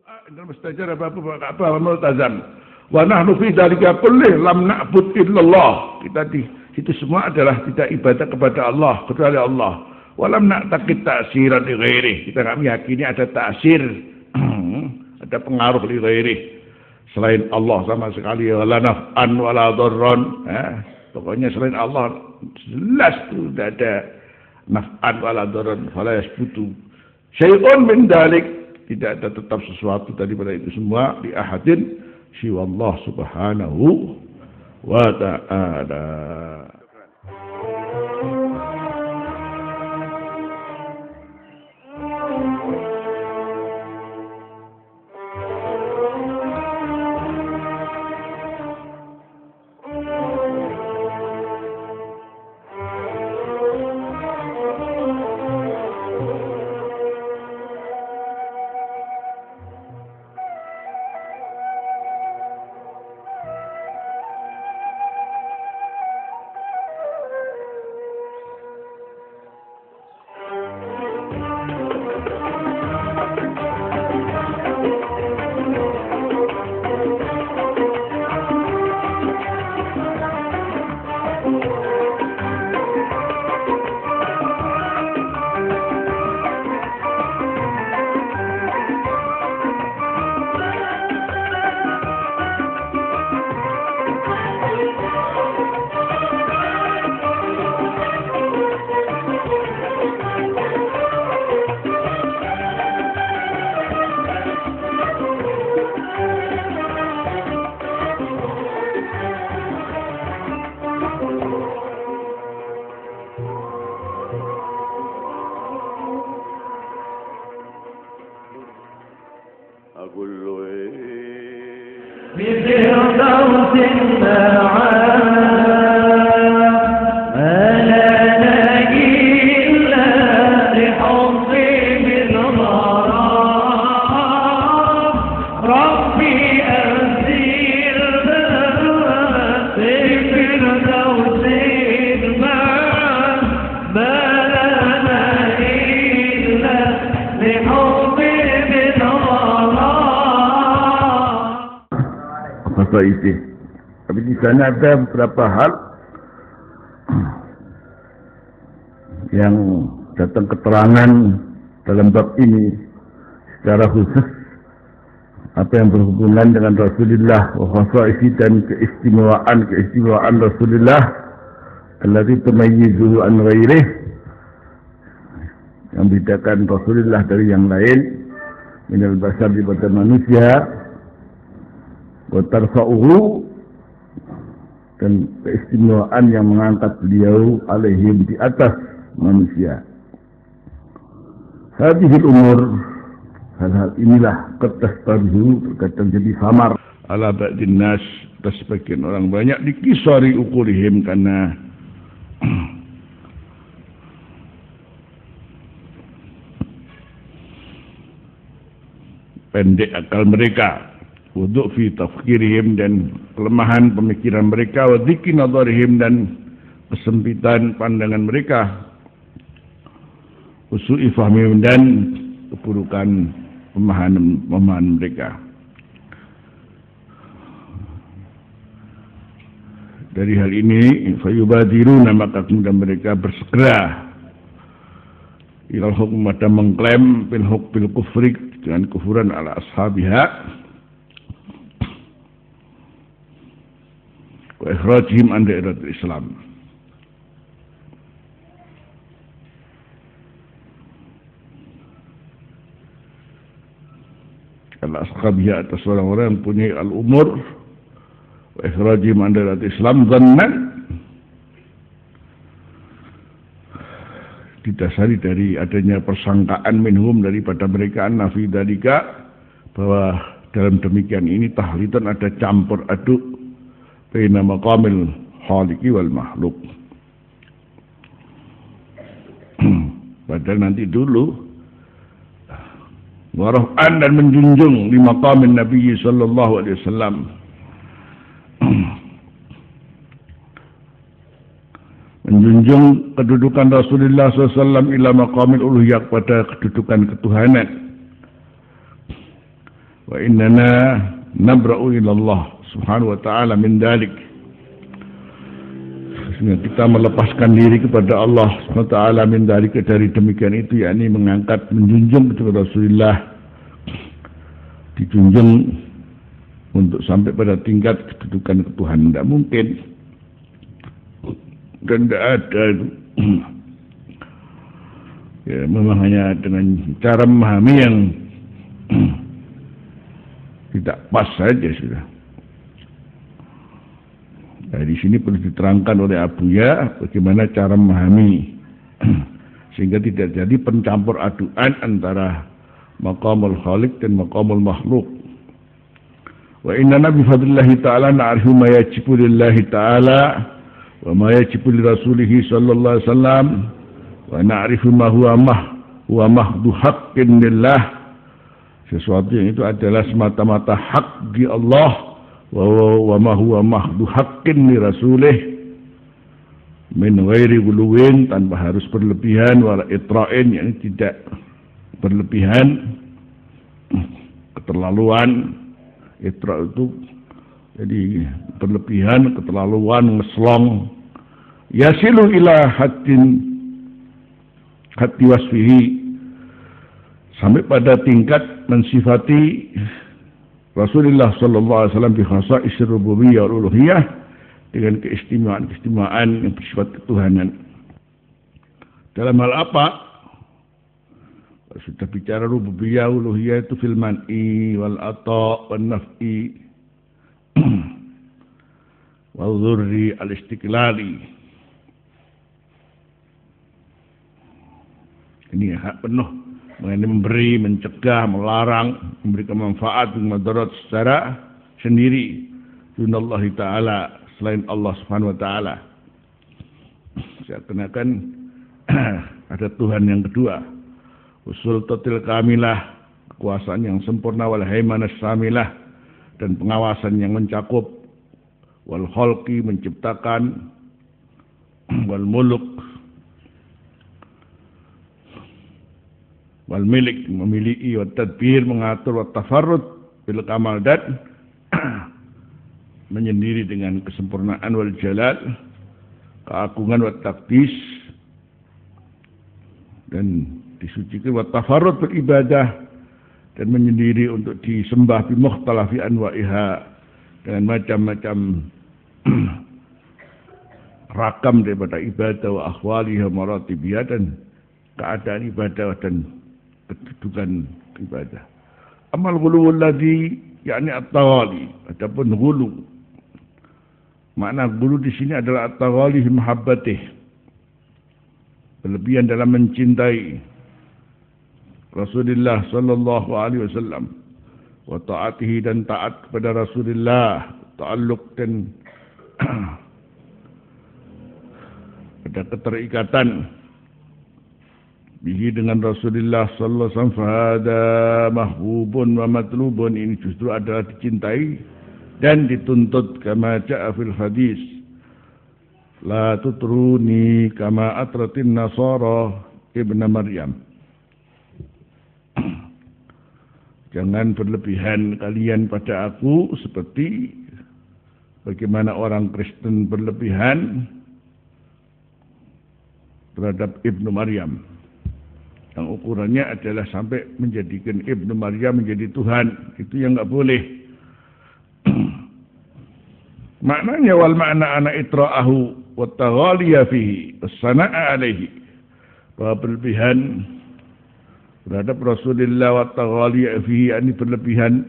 Dalam mustajab apa multazam. Wa nahnu fi dzalika kullih lam na'bud illallah. Kita itu semua adalah tidak ibadah kepada Allah kecuali Allah. Walam na'taqid ta'siran li ghairi. Kita enggak meyakini ada ta'sir, ada pengaruh li ghairi selain Allah sama sekali. Wala naf'an wala dharran. Pokoknya selain Allah jelas itu tidak ada naf'an wala dharran, fala yasbutu syai'un min dzalik. Tidak ada tetap sesuatu daripada itu semua di ahadin siwa Allah subhanahu wa ta'ala. Tapi di sana ada beberapa hal yang datang keterangan dalam bab ini secara khusus, apa yang berhubungan dengan Rasulullah wa khasaisi dan keistimewaan Rasulullah allati tumayyizuhu an ghairih, yang membedakan Rasulullah dari yang lain minal basar daripada manusia, wa tarfa'uhu, dan keistimewaan yang mengangkat beliau alaihim di atas manusia. Hadihil umur, hal-hal inilah tertastabihu, terkadang jadi samar ala ba'din nas, atas sebagian orang banyak, dikisari ukulihim, karena pendek akal mereka, wudhu fi tafkirihim, dan kelemahan pemikiran mereka, wa dhiki nadharihim, dan kesempitan pandangan mereka, usu'i fahmihim, dan keburukan pemahaman mereka. Dari hal ini fayubadiruna, maka kemudian mereka bersegera ilal hukm, pada mengklaim bil kufri, dengan kufuran ala ashabiha, wa ikhrajihim an dairatul Islam. Ala ashabiha, atas orang-orang yang punya al-umur, wa ikhrajihim an dairatul Islam, dhannan, didasari dari adanya persangkaan minhum, daripada mereka, nafi dalika, bahwa dalam demikian ini tahlitan, ada campur aduk baina maqamil khaliqi wal makhluk. Padahal nanti dulu waraf'an, dan menjunjung di maqamin Nabi sallallahu alaihi wasallam, menjunjung kedudukan Rasulullah SAW ila maqamil uluhiyah, pada kedudukan ketuhanan, Wa innana nabra'u ila Allah subhanahu wa ta'ala min dalik. Kita melepaskan diri kepada Allah subhanahu wa ta'ala min dalik, dari demikian itu, yakni mengangkat, menjunjung kepada Rasulullah, dijunjung untuk sampai pada tingkat kedudukan ketuhanan. Tidak mungkin dan tidak ada. Ya, memang hanya dengan cara memahami yang tidak pas saja sudah. Nah, di sini perlu diterangkan oleh Abuya bagaimana cara memahami sehingga tidak jadi pencampur aduan antara maqamul khaliq dan maqamul makhluk. Wa inna bi fadlillahi ta'ala na'rifu ma yajibu lillahi ta'ala wa ma yajibu li rasulih sallallahu alaihi wasallam wa na'rifu ma huwa mahdu haqqin lillah. Sesuatu yang itu adalah semata-mata hak di Allah, wa ma huwa mahdu haqqin li rasulih min ghairi guluwin, tanpa harus berlebihan, wala itra'in, yang tidak berlebihan, keterlaluan. Itra itu jadi berlebihan, keterlaluan, ngeslong. Yasilu ila hati wasfihi, sampai pada tingkat mensifati Rasulullah sallallahu alaihi wasallam bi khasa'is rububiyyah wal uluhiyah, dengan keistimewaan yang bersifat ketuhanan. Dalam hal apa? Sudah bicara rububiyah uluhiyah itu fil man'i wal ata' wan naf'i wal dzurri al istiqlali. Ini hak penuh mengenai memberi, mencegah, melarang, memberikan manfaat dan madarat secara sendiri dunallahi ta'ala, selain Allah subhanahu wa ta'ala. Saya kenakan ada Tuhan yang kedua, usultatil kamilah, kekuasaan yang sempurna, wal haimanah samilah, dan pengawasan yang mencakup, wal khalqi, menciptakan, wal muluk, wal milik, memiliki, wa tadbir, mengatur, wa tafarrud bil kamal, dan menyendiri dengan kesempurnaan, wal jalal, keagungan, wa taqdis, dan disucikan, wa tafarrud bil ibadah, dan menyendiri untuk disembah, bi mukhtalafi anwa'iha, dengan macam-macam rakam daripada ibadah, wa akhwaliha maratibiyah, dan keadaan ibadah dan kedudukan ibadah. Amal ghuluwul ladzi yakni at-taghali, adapun ghulu, makna ghulu di sini adalah at-taghali fi mahabbatih, berlebihan dalam mencintai Rasulullah sallallahu alaihi wasallam, wa taatihi, dan taat kepada Rasulullah, ta'alluq dan ada keterikatan bihi, dengan Rasulullah sallallahu alaihi wasallam. Fahada mahbubun wa matlubun, ini justru adalah dicintai dan dituntut, kama ja'a fil hadis, la tutruni kama atratin nasara ibn Maryam. Jangan berlebihan kalian pada aku seperti bagaimana orang Kristen berlebihan terhadap Ibnu Maryam, yang ukurannya adalah sampai menjadikan Ibnu Maryam menjadi Tuhan. Itu yang enggak boleh. Maknanya wal makna ana itra'ahu wa taghaliya fihi was-sana'a alaihi, bahwa berlebihan terhadap Rasulullah wa taghaliya fihi, ini berlebihan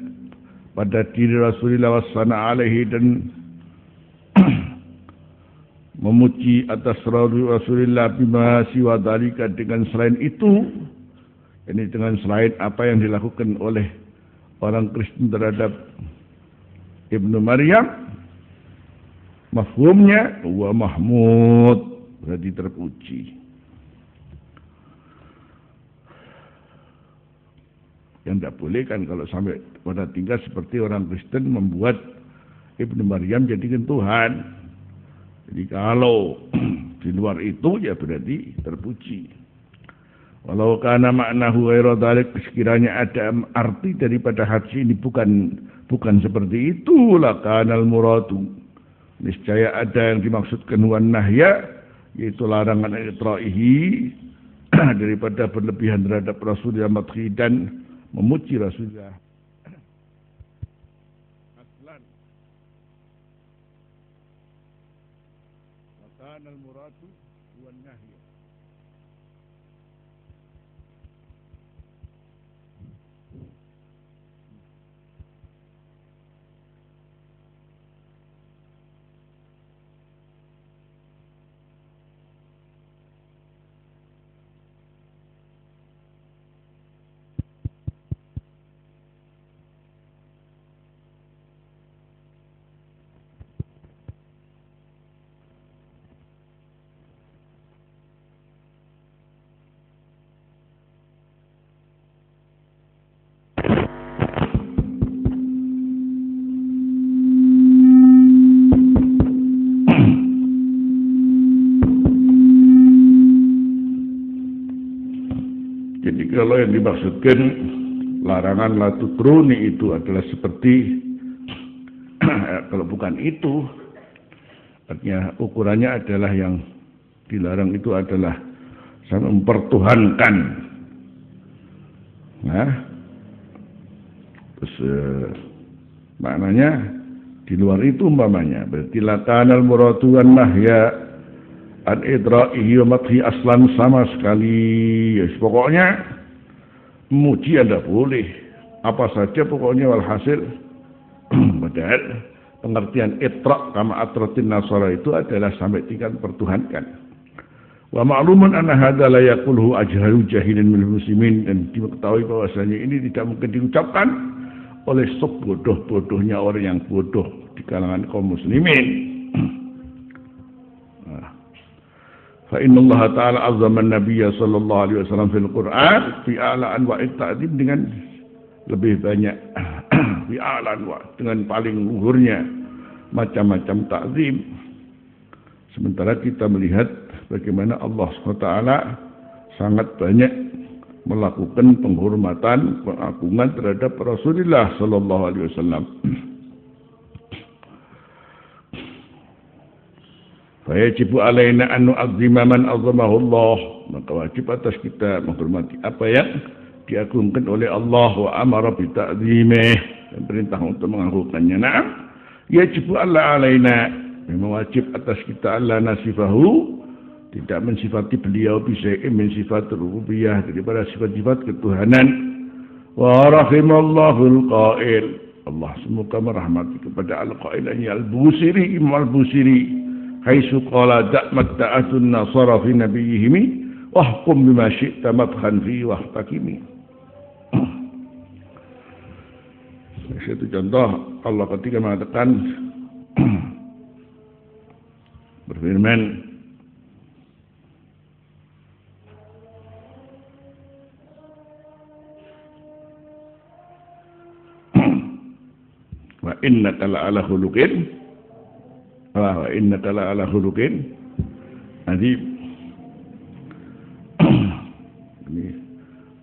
pada diri Rasulullah was-sana'a alaihi, dan memuji atas Rasulullah bima siwa dzalika, dengan selain itu, ini dengan selain apa yang dilakukan oleh orang Kristen terhadap Ibnu Maryam, mafhumnya wa mahmud, berarti terpuji. Yang tidak boleh kan kalau sampai pada tingkat seperti orang Kristen membuat Ibnu Maryam jadikan Tuhan. Jadi kalau di luar itu ya berarti terpuji. Walau kana maknahu ghairu dzalik, sekiranya ada arti daripada haji ini bukan seperti itu, lakanal muradu, niscaya ada yang dimaksudkan wan nahya, yaitu larangan itra'ihi daripada berlebihan terhadap Rasulullah madhi dan memuji Rasulullah. Aslan lakanal muradu wan nahya. Jadi kalau yang dimaksudkan larangan la tutruni itu adalah seperti kalau bukan itu, artinya ukurannya adalah yang dilarang itu adalah sampai mempertuhankan. Nah, terus maknanya di luar itu umpamanya berarti lakanal muradu wan nahya an idra'ihi wa madhi aslan sama sekali. Ya, pokoknya memuji Anda boleh apa saja pokoknya, walhasil padahal pengertian itra kama atratin nasara itu adalah sampai tingkat pertuhankan. Wa ma'lumun anna hadza la yaquluhu ajhalu jahilin minal muslimin, dan diketahui bahwasanya ini tidak mungkin diucapkan oleh sebodoh-bodohnya orang yang bodoh di kalangan kaum muslimin. Fa inna Allah Ta'ala azzama an-nabiyya sallallahu alaihi wasallam fil Qur'an fi a'la anwa'it ta'zim, dengan lebih banyak fi a'la anwa', dengan paling luhurnya macam-macam ta'zim. Sementara kita melihat bagaimana Allah SWT sangat banyak melakukan penghormatan, pengagungan terhadap Rasulullah sallallahu alaihi wasallam. Fayajibu alaina an nu'azzima man azzamahu Allah, maka wajib atas kita menghormati apa yang diagungkan oleh Allah, wa amara bi ta'zimih, dan perintah untuk mengagungkannya. Nah, yajibu alaina, memang wajib atas kita alla nasifahu, tidak mensifati beliau bisyai'in min sifat rububiyah, daripada sifat-sifat ketuhanan. Wa rahimallahu al-qail, Allah semoga merahmati kepada al-qail al-Busiri, Imam al-Busiri, haitsu qala da'mat ta'atun nasara fi nabiyihim wahkum bima syi'ta madkhan fi wahtakimi. Itu contoh Allah ketika mengatakan berfirman, wa innaka la'ala khuluqin wa innaka la'ala khuluqin adzim.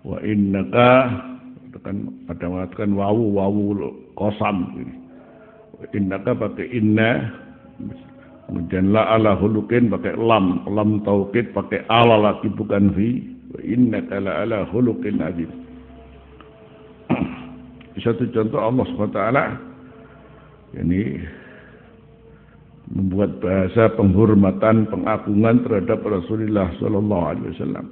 Wa innaka kan ada mengatakan wawu qasam. Wa innaka pakai inna, kemudian la'ala khuluqin pakai lam taukid pakai ala lagi bukan fi. Wa innaka la'ala khuluqin adzim. Satu contoh Allah SWT ini membuat bahasa penghormatan, pengagungan terhadap Rasulullah sallallahu alaihi wasallam.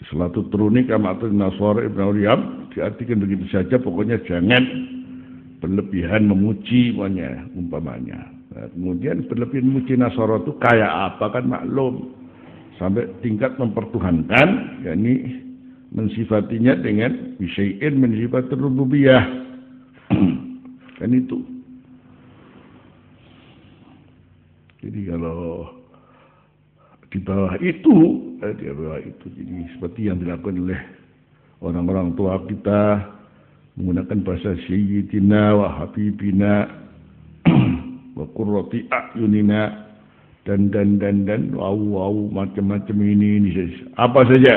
Salatu turuni kama atul nasara ibn Maryam diartikan begitu saja, pokoknya jangan berlebihan memuji umpamanya. Nah, kemudian berlebihan memuji Nasara itu kayak apa kan maklum, sampai tingkat mempertuhankan, yakni mensifatinya dengan bisyai'in min sifat rububiyah. Kan itu. Jadi kalau di bawah itu, jadi seperti yang dilakukan oleh orang-orang tua kita, menggunakan bahasa sayyidina wa habibina, wa qurrati a'yunina, dan macam-macam ini apa saja.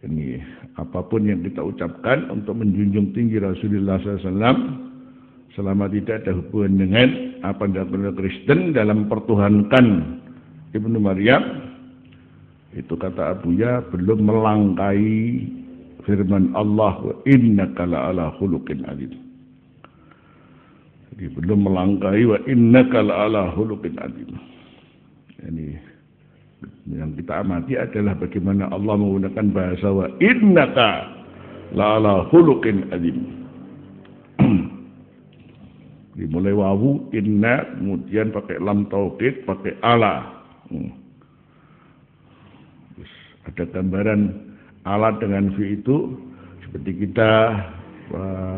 Ini apapun yang kita ucapkan untuk menjunjung tinggi Rasulullah SAW selama tidak ada hubungan dengan apa yang dilakukan oleh Kristen dalam pertuhankan Ibnu Maryam, itu kata Abuya belum melangkai firman Allah, wa innaka la'ala khuluqin adzim. Jadi belum melangkai wa innaka la'ala khuluqin adzim. Ini yang kita amati adalah bagaimana Allah menggunakan bahasa wa innaka la'ala khuluqin adzim. Dimulai wawu inna, kemudian pakai lam taukid, pakai ala. Terus ada gambaran ala dengan fi itu seperti kita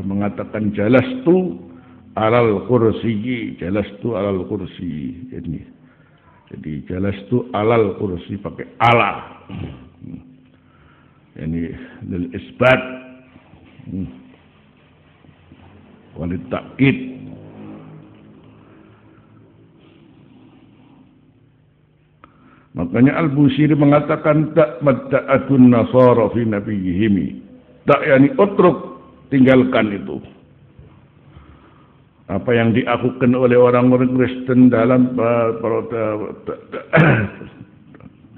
mengatakan jalastu alal kursi, jalastu alal kursi ini. Jadi jalastu alal kursi pakai ala. Ini lil isbat walit takkid. Makanya Al-Busiri mengatakan tak madda'atun nasara fi nabiyihim. Tak yani utruk, tinggalkan itu. Apa yang diakukan oleh orang-orang Kristen dalam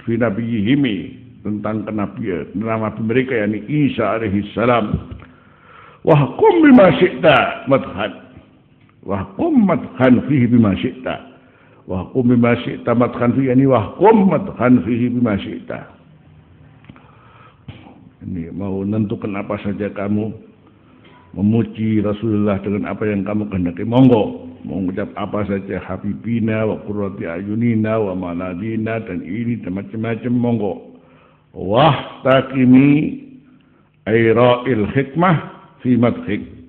fi nabiyihim tentang kenabian, nabi mereka yani Isa alaihi salam. Wahkum bima syi'ta madhan. Wahkum madhan fihi bima syi'ta. Wahkum bima syi'ta madhan fihi, yani wahkum madhan fihi bima syi'ta. Ini mau menentukan apa saja kamu, memuji Rasulullah dengan apa yang kamu kehendaki, monggo. Mau mengucap apa saja, habibina wa qurrati ayunina wa maladina, dan ini dan macam-macam, monggo. Wah takimi aira'il hikmah fi madhik.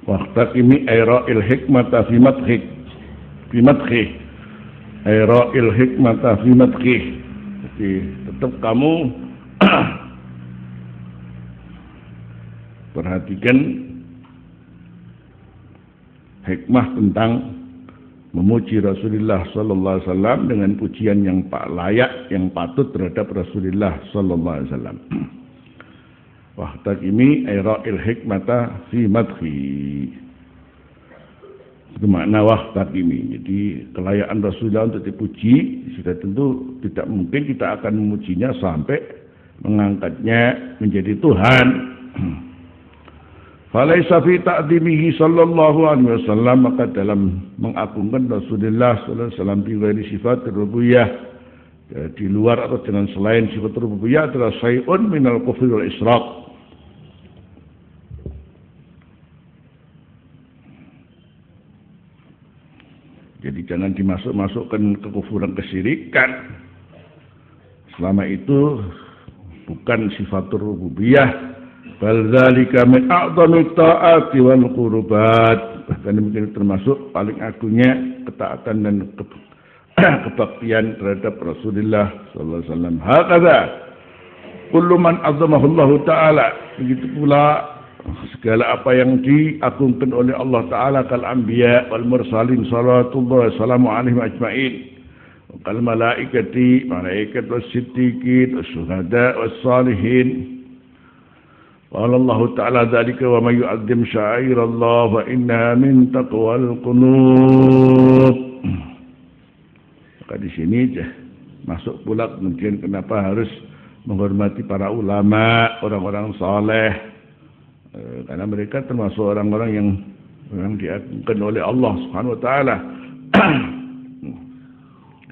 Waqtaqimi aira'il hikmata fi madhik, fi madhik, aira'il hikmata fi madhik. Jadi tetap kamu perhatikan hikmah tentang memuji Rasulullah sallallahu alaihi wasallam dengan pujian yang layak, yang patut terhadap Rasulullah sallallahu alaihi wasallam. Wahtakimi aira'il hikmata fi madhi. Itu makna wahtakimi. Jadi kelayaan Rasulullah untuk dipuji sudah tentu tidak mungkin kita akan memujinya sampai mengangkatnya menjadi Tuhan. Falaisa fi ta'dimihi sallallahu alaihi wasallam, maka dalam mengagungkan Rasulullah sallallahu alaihi wasallam bi ghairi sifat rububiyah, di luar atau dengan selain sifat rububiyah, adalah syai'un minal kufri wal isyraq. Jadi jangan dimasukkan kekufuran, kesyirikan. Selama itu bukan sifatur rububiyah. Bal dzalika min a'dhamit ta'ati wal qurbat. Bahkan mungkin termasuk paling agungnya ketaatan dan kebaktian terhadap Rasulullah sallallahu alaihi wasallam. Hakadha kullu man 'azzamahu Allah taala. Begitu pula segala apa yang diagungkan oleh Allah Ta'ala, kal anbiya wal mursalin sallallahu wasallamu alaihim ajma'in, kal malaikati, malaikat was siddiqin was syuhada was salihin. Qala Allah Ta'ala dzalika wa may yu'azzim sya'airallah fa inna min taqwal qulub. Maka di sini masuk pula kemudian kenapa harus menghormati para ulama, orang-orang saleh. Karena mereka termasuk orang-orang yang diagungkan oleh Allah Subhanahu wa taala.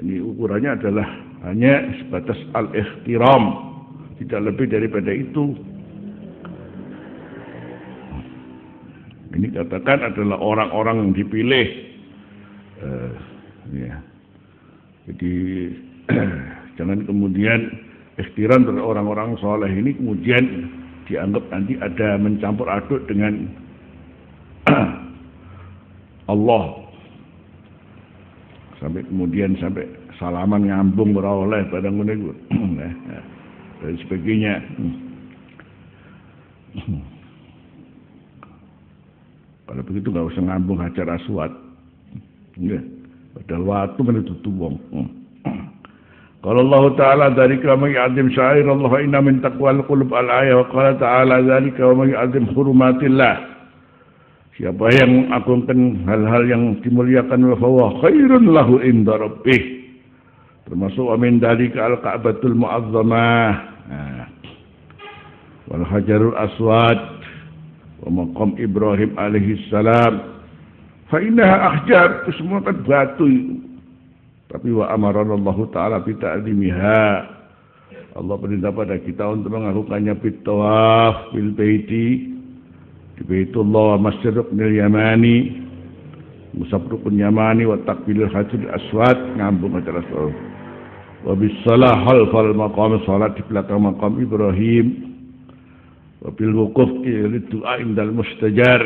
Ini ukurannya adalah hanya sebatas al-ihtiram, tidak lebih daripada itu. Ini katakan adalah orang-orang yang dipilih. Ya. Jadi jangan kemudian ikhtiran dari orang-orang soleh ini kemudian dianggap nanti ada mencampur aduk dengan Allah, sampai kemudian sampai salaman ngambung ora oleh barang ngene iku dan sebagainya. Kalau begitu nggak usah ngambung Hajar Aswad, ya. Padahal waktu menutup wong. Kalau Allah Ta'ala dzalika wa may yu'azzim sya'air Allah inna min taqwal qulub al-ayah wa qala ta'ala dzalika wa may yu'azzim hurumatillah. Siapa yang mengagungkan hal-hal yang dimuliakan wa huwa khairun lahu inda rabbih. Termasuk wa min dzalika al-Ka'batul Mu'azzamah. Wal Hajarul Aswad wa maqam Ibrahim alaihi salam. Fa innaha ahjar, itu semua kan batu itu. Tapi wa amarana Allah Ta'ala bi ta'zimiha. Allah perintah pada kita untuk melakukannya bitawaf bil baiti, di Baitullah wa Masjid Ruknil Yamani, Musab Rukun Yamani wa takbilil Hajarul Aswad, ngambung Hajar Aswad. Wa bis salah halfal maqam, salat di belakang maqam Ibrahim. Wa bil wuquf ila du'a indal mustajar.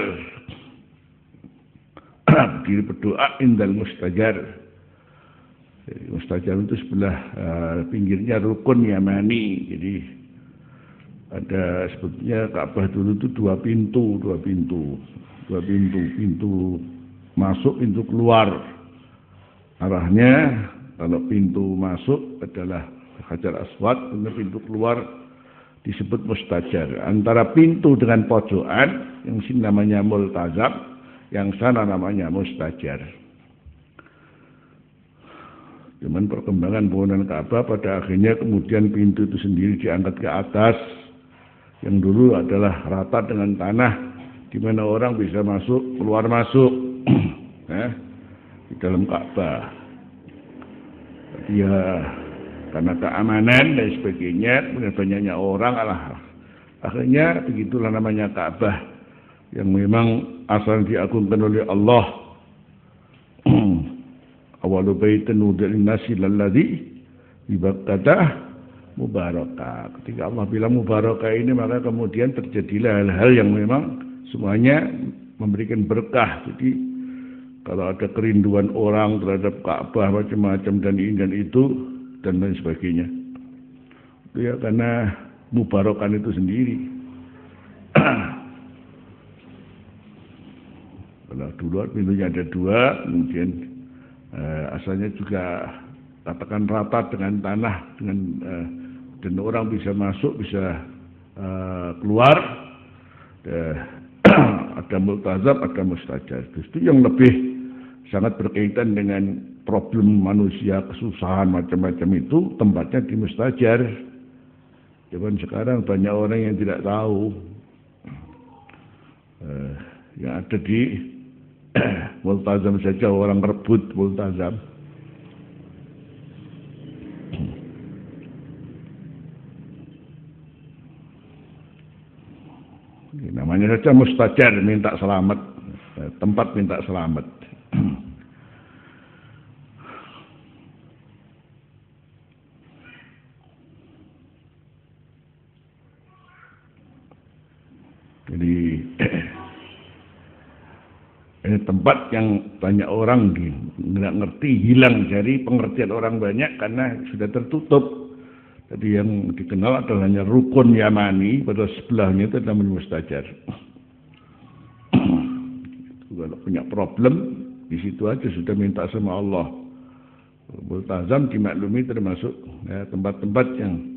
Diri berdoa indal mustajar. Mustajar itu sebelah pinggirnya Rukun Yamani. Jadi ada sebetulnya Ka'bah dulu itu dua pintu masuk, pintu keluar. Arahnya kalau pintu masuk adalah Hajar Aswad, pintu keluar disebut mustajar. Antara pintu dengan pojokan yang sini namanya multazam, yang sana namanya mustajar. Cuman perkembangan bangunan Ka'bah pada akhirnya kemudian pintu itu sendiri diangkat ke atas. Yang dulu adalah rata dengan tanah, di mana orang bisa masuk, keluar masuk di dalam Ka'bah. Ya, karena keamanan dan sebagainya, banyaknya orang, akhirnya begitulah namanya Ka'bah yang memang asal diagungkan oleh Allah. Awalu baitin wudi'a lin-nasi lalladzi bi Bakkah mubarakah. Ketika Allah bilang mubarakah ini, maka kemudian terjadilah hal-hal yang memang semuanya memberikan berkah. Jadi kalau ada kerinduan orang terhadap Ka'bah macam-macam dan ini dan itu dan lain sebagainya, itu ya karena mubarakan itu sendiri. Kalau dulu pintunya ada dua, kemudian asalnya juga katakan rata dengan tanah, dengan dan orang bisa masuk, bisa keluar. Ada multazam, ada mustajar. Itu yang lebih sangat berkaitan dengan problem manusia, kesusahan macam-macam itu tempatnya di mustajar. Cuman sekarang banyak orang yang tidak tahu yang ada di multazam saja orang rebut multazam. Ini namanya saja mustajar, minta selamat, tempat minta selamat. Jadi ini tempat yang banyak orang nggak ngerti, hilang dari pengertian orang banyak karena sudah tertutup. Jadi yang dikenal adalah hanya Rukun Yamani, pada sebelahnya itu namanya mustajar. Kalau punya problem di situ aja sudah minta sama Allah. Multazam dimaklumi termasuk tempat-tempat yang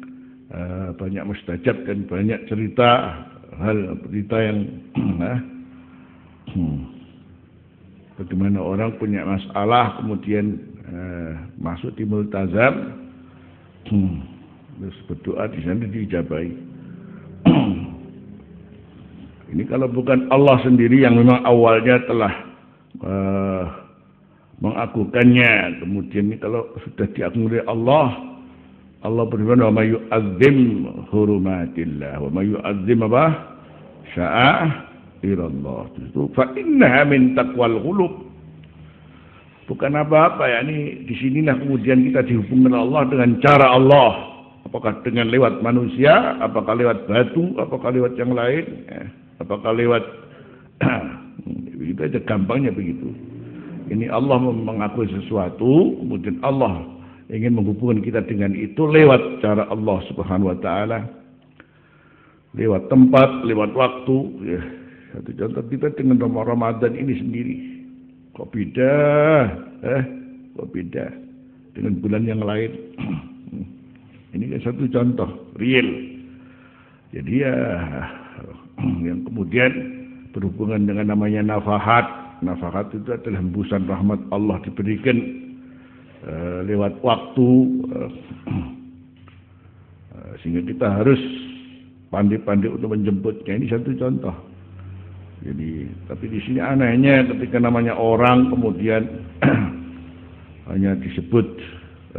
banyak mustajab dan banyak cerita yang bagaimana orang punya masalah kemudian masuk di multazam, terus berdoa di sana diijabahi. Ini kalau bukan Allah sendiri yang memang awalnya telah mengagungkannya, kemudian ini kalau sudah diagung oleh Allah, Allah berfirman wa may yu'azzim hurumatillah wa may yu'azzim sya'airallah, itu fa innaha min taqwal qulub. Bukan apa-apa ya, ini di sinilah kemudian kita dihubungkan Allah dengan cara Allah. Apakah dengan lewat manusia, apakah lewat batu, apakah lewat yang lain, apakah lewat begitu aja gampangnya begitu. Ini Allah mengakui sesuatu, kemudian Allah ingin menghubungkan kita dengan itu lewat cara Allah Subhanahu wa taala. Lewat tempat, lewat waktu. Ya, satu contoh kita dengan Ramadan ini sendiri. Kok beda? Kok beda dengan bulan yang lain? Ini kan satu contoh real. Jadi ya yang kemudian berhubungan dengan namanya nafahat. Nafahat itu adalah hembusan rahmat Allah diberikan lewat waktu, sehingga kita harus pandai-pandai untuk menjemputnya. Ini satu contoh. Jadi, tapi di sini anehnya ketika namanya orang kemudian hanya disebut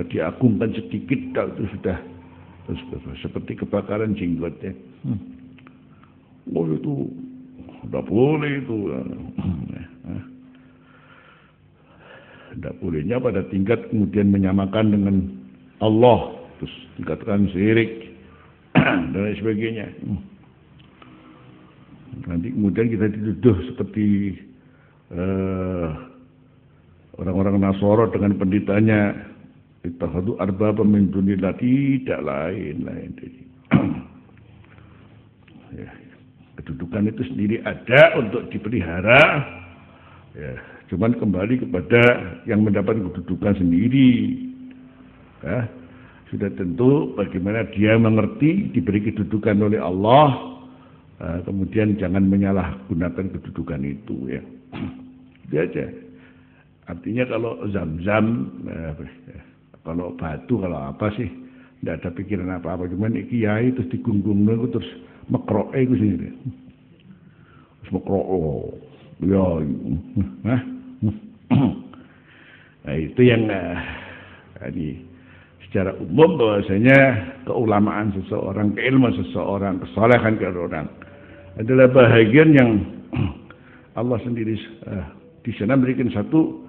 diagungkan sedikit, itu sudah seperti kebakaran jenggot ya. Oh itu tidak boleh itu. Tidak bolehnya pada tingkat kemudian menyamakan dengan Allah, terus dikatakan syirik dan lain sebagainya. Nanti kemudian kita dituduh seperti orang-orang Nasara dengan pendetanya. Ittakhadhu arbaba min dunillah, tidak lain. Ya, kedudukan itu sendiri ada untuk dipelihara. Ya, cuman kembali kepada yang mendapat kedudukan sendiri. Ya, sudah tentu bagaimana dia mengerti diberi kedudukan oleh Allah. Kemudian jangan menyalahgunakan kedudukan itu ya. Itu aja. Artinya kalau zam-zam, kalau batu, kalau apa sih, tidak ada pikiran apa-apa. Cuman kiai terus digunggung, terus mekroke itu sendiri. Terus mekroke, ya, nah itu yang ini secara umum bahwasanya keulamaan seseorang, keilmuan seseorang, kesalehan seseorang adalah bahagian yang Allah sendiri di sana berikan satu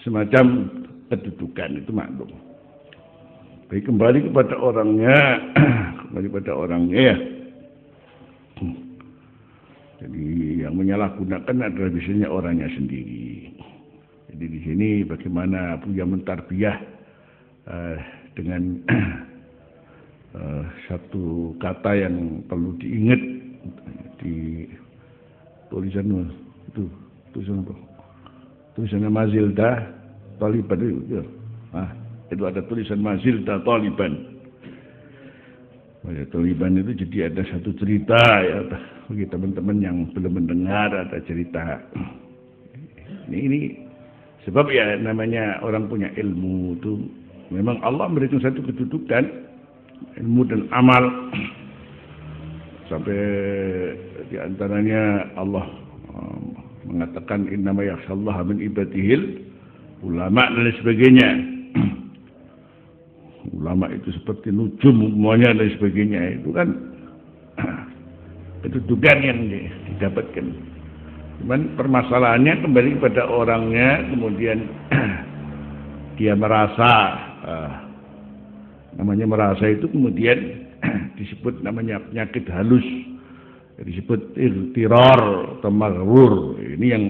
semacam kedudukan, itu maklum. Baik, kembali kepada orangnya, ya. Jadi yang menyalahgunakan adalah biasanya orangnya sendiri. Jadi di sini bagaimana Buya mentarbiyah dengan satu kata yang perlu diingat di tulisan itu, tulisannya Mazilda Taliban itu. Itu ada tulisan Mazilda Taliban. Taliban itu jadi ada satu cerita ya, bagi teman-teman yang belum mendengar ada cerita. Ini sebab ya namanya orang punya ilmu itu memang Allah memberikan satu kedudukan ilmu dan amal. Sampai di antaranya Allah mengatakan innama yakhshallaha min ibadihil ulama dan lain sebagainya. Ulama itu seperti nujum semuanya dan sebagainya, itu kan kedudukan yang didapatkan. Cuman permasalahannya kembali kepada orangnya, kemudian dia merasa namanya merasa itu kemudian disebut namanya penyakit halus, disebut irtirar atau maghrur. Ini yang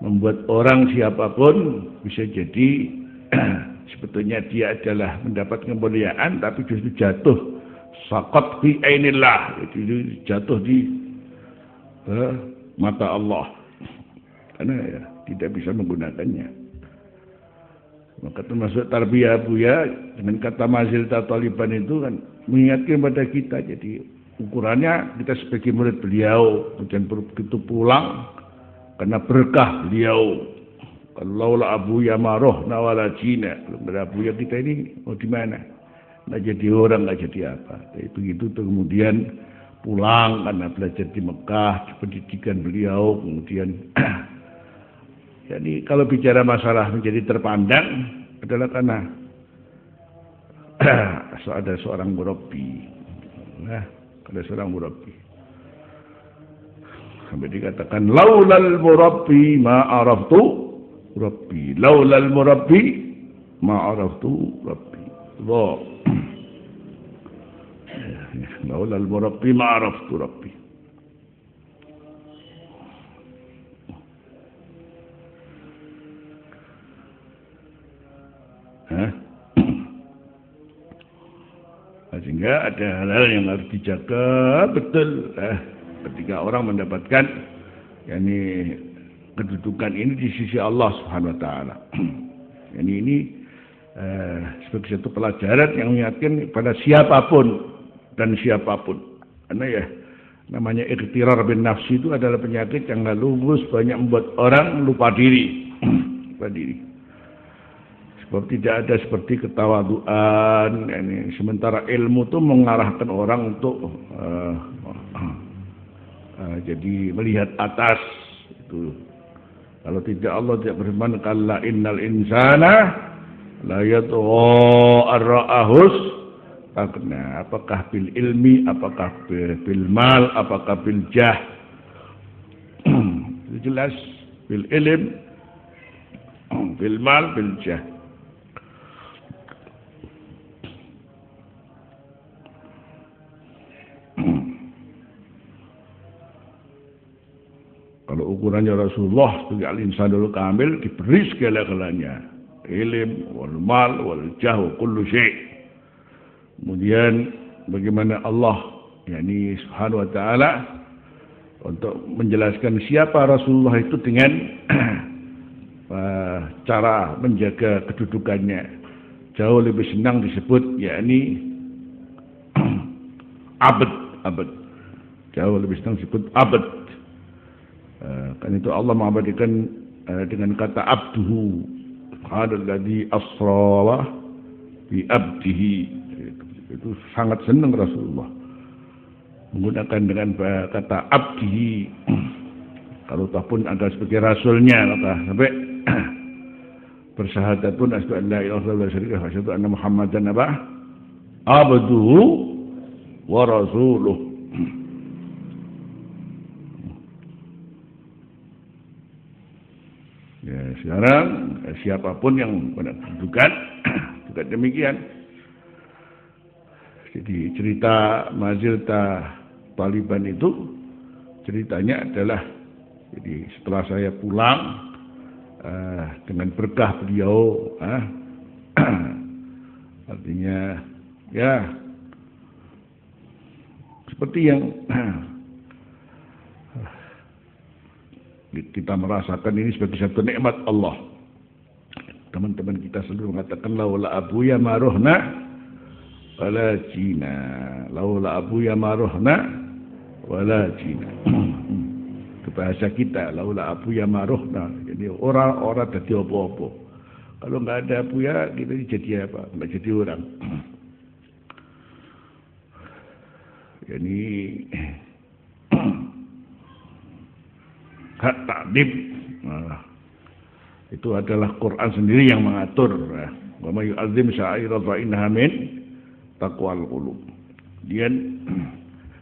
membuat orang siapapun bisa jadi sebetulnya dia adalah mendapat kemuliaan tapi justru jatuh saqat fi ainillah, itu jatuh di mata Allah karena ya, tidak bisa menggunakannya. Maka termasuk tarbiyah Buya dengan kata Mazilda Taliban itu kan mengingatkan pada kita, jadi ukurannya kita sebagai murid beliau kemudian begitu pulang karena berkah beliau. Kalau Abuya maroh nawala Cina, Abuya kita ini mau di mana? Nggak jadi orang, nggak jadi apa. Tapi begitu tuh kemudian pulang karena belajar di Mekah, pendidikan beliau, kemudian jadi kalau bicara masalah menjadi terpandang adalah karena ada seorang murabbi. Nah, ada seorang murabbi. Sampai dikatakan laulal murabbi ma araftu Rabbi, laulal murabbi ma araftu Rabbi. Allah. Laulal murabbi ma'araftu rabbi. Sehingga ada hal-hal yang harus dijaga betul ketika orang mendapatkan kedudukan ini di sisi Allah Subhanahu wa taala. Ini sebagai satu pelajaran yang mengingatkan pada siapapun dan siapapun. Karena namanya ikhtirar bin nafsi itu adalah penyakit yang nggak lulus, banyak membuat orang lupa diri. Lupa diri. Sebab tidak ada seperti ketawaduan. Sementara ilmu itu mengarahkan orang untuk jadi melihat atas. Itu. Kalau tidak Allah tidak berfirman, kalla innal insana la yatgha ar-ra'ahus. Apakah bil ilmi, apakah bil mal, apakah bil jah? Itu jelas bil ilm, bil mal, bil jah. Kalau ukurannya Rasulullah sebagai al-insanul kamil diberi segala-galanya, ilm, wal mal, wal jah, wa kullu syai'. Kemudian bagaimana Allah Subhanahu wa taala untuk menjelaskan siapa Rasulullah itu dengan cara menjaga kedudukannya. Jauh lebih senang disebut abd. Jauh lebih senang disebut abd. Kan itu Allah mengabadikan dengan kata abduhu, hadalladzi asra bi abdihi. Itu sangat senang Rasulullah menggunakan dengan kata abdihi. Kalau tak pun ada sebagai rasulnya, sampai bersyahadat pun asyhadu an la ilaha illallah wa asyhadu anna muhammadan abduhu wa rasuluh. Ya, sekarang siapapun yang menentukan juga demikian. Jadi cerita Mazilta Taliban itu ceritanya adalah, jadi setelah saya pulang dengan berkah beliau, artinya seperti yang kita merasakan ini sebagai satu nikmat Allah. Teman-teman kita selalu mengatakan laula abuya maruhna wala jina, laula abuya maruhna wala jina. Itu bahasa kita, laula abuya maruhna. Jadi orang-orang jadi apa-apa. Kalau nggak ada abuya, kita jadi apa? Nggak jadi orang. Jadi hak takdim itu adalah Quran sendiri yang mengatur. Wa may yu'azzim sya'aira fa innaha min taqwal qulub. Kemudian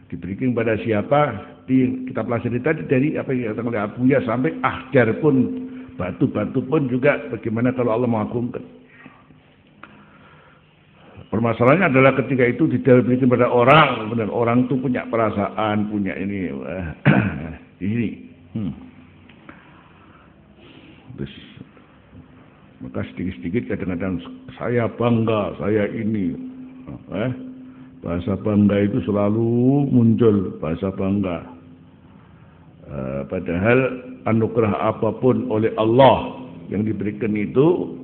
diberikan pada siapa, di kitab pelajari tadi dari apa yang dikatakan oleh Abuya sampai ahjar pun, batu-batu pun juga bagaimana kalau Allah mengagungkan. Permasalahannya adalah ketika itu diberikan pada orang, benar orang itu punya perasaan, punya ini di sini. Terus, maka sedikit-sedikit kadang-kadang saya bangga, saya ini. Bahasa bangga itu selalu muncul, bahasa bangga. Padahal anugerah apapun oleh Allah yang diberikan itu,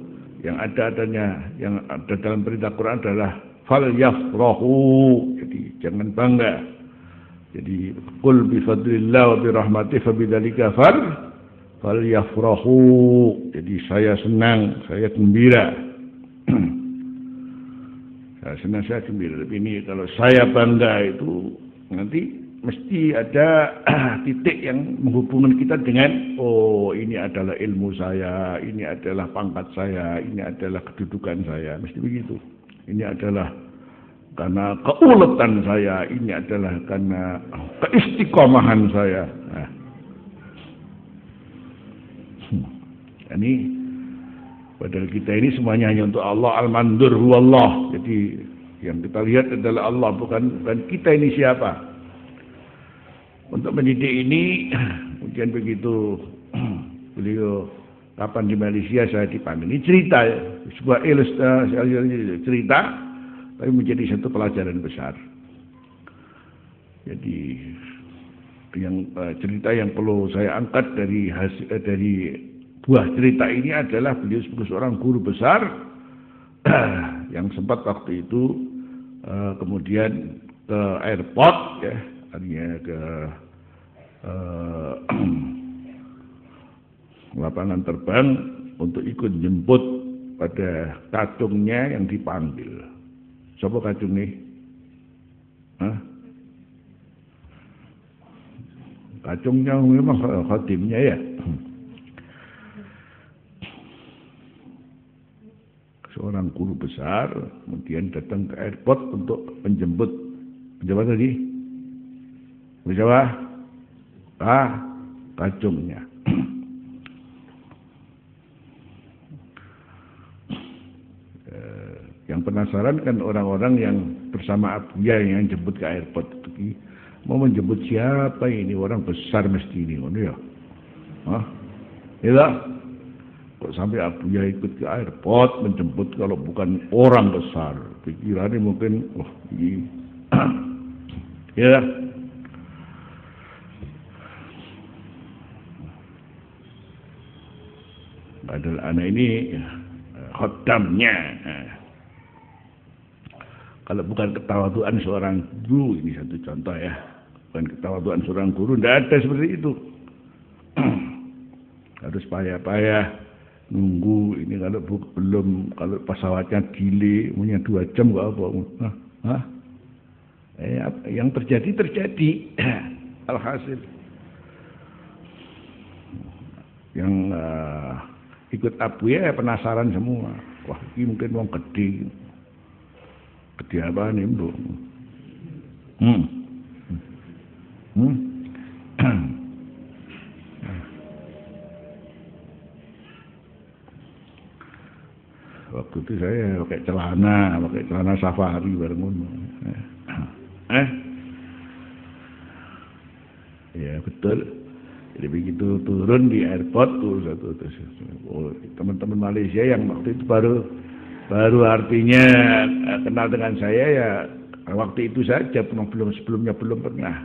yang ada dalam perintah Quran adalah fal yafrahu. Jadi jangan bangga. Jadi qul bi fadlillah wa bi rahmatihi fa bidzalika fal yafrahu. Jadi saya senang, saya gembira. Saya senang, saya gembira. Tapi ini kalau saya bangga itu nanti mesti ada titik yang menghubungkan kita dengan ini adalah ilmu saya, ini adalah pangkat saya, ini adalah kedudukan saya, mesti begitu. Ini adalah karena keuletan saya, ini adalah karena keistiqomahan saya. Ini padahal kita ini semuanya hanya untuk Allah. Al-mandur huwallah. Jadi Yang kita lihat adalah Allah, bukan kita ini siapa. Untuk mendidik ini, kemudian begitu beliau kapan di Malaysia saya dipanggil. Ini cerita ya, sebuah ilustrasi cerita, tapi menjadi satu pelajaran besar. Jadi yang cerita yang perlu saya angkat dari buah cerita ini adalah beliau sebagai seorang guru besar yang sempat waktu itu kemudian ke airport ya, artinya ke lapangan terbang untuk ikut jemput pada kacungnya yang dipanggil. Siapa kacung nih? Hah? Kacungnya memang khadimnya ya. Seorang guru besar kemudian datang ke airport untuk menjemput siapa tadi? Siapa? Kacungnya. Yang penasaran kan orang-orang yang bersama Abuya yang jemput ke airport itu, mau menjemput siapa ini, orang besar mesti ini, ya? Hah? Ya, kok sampai Abuya ikut ke airport menjemput kalau bukan orang besar, pikirannya mungkin, ini, ya. Padahal anak ini khodamnya. Kalau bukan ketawaduan seorang guru, ini satu contoh ya, bukan ketawaduan seorang guru, tidak ada seperti itu. Harus payah-payah nunggu ini, kalau belum, kalau pesawatnya delay, punya 2 jam kok apa? Yang terjadi. Alhasil yang ikut Abuya penasaran semua. Wah, ini mungkin wong gede. Gede apa nih, Bro? Waktu itu saya pakai celana safari bareng ngono. Ya betul. Jadi begitu turun di airport teman-teman Malaysia yang waktu itu baru artinya kenal dengan saya ya waktu itu saja, sebelumnya belum pernah.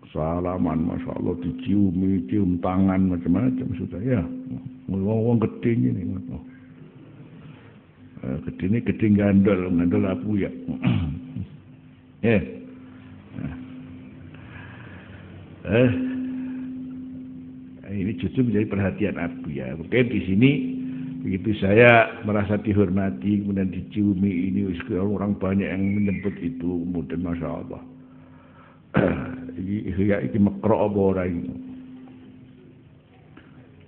Salaman, masya Allah, cium tangan macam-macam sudah ya. Ngomong gede ini, gede gandol Abuya. Ini justru menjadi perhatian Abuya. Oke, di sini begitu saya merasa dihormati, kemudian diciumi ini, orang banyak yang menyebut itu, kemudian masya Allah. Ini makro apa orang ini.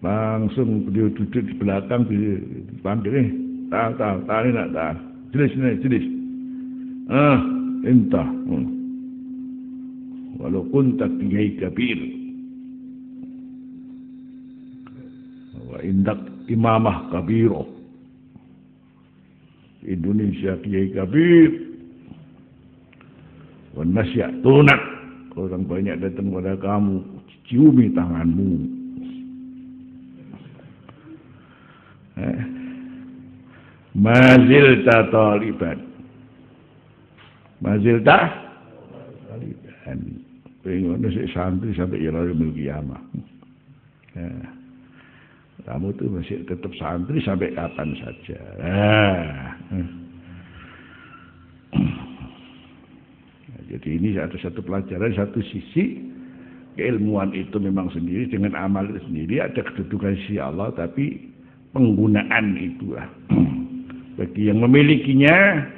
Langsung beliau duduk di belakang, dipanggil tahan ini nak tahan. Jelis. Entah. Walaupun tak kiai kabir. Wa indak imamah kabiro. Indonesia kiai kabir. Wa nasya tunak. Orang banyak datang pada kamu, ciumi tanganmu. Mazilta taliban. Pengen si santri sampai yaumil qiyamah. Kamu tuh masih tetap santri sampai kapan saja. Jadi ini ada satu pelajaran, satu sisi keilmuan itu memang sendiri dengan amal itu sendiri ada kedudukan sisi Allah, tapi penggunaan itulah bagi yang memilikinya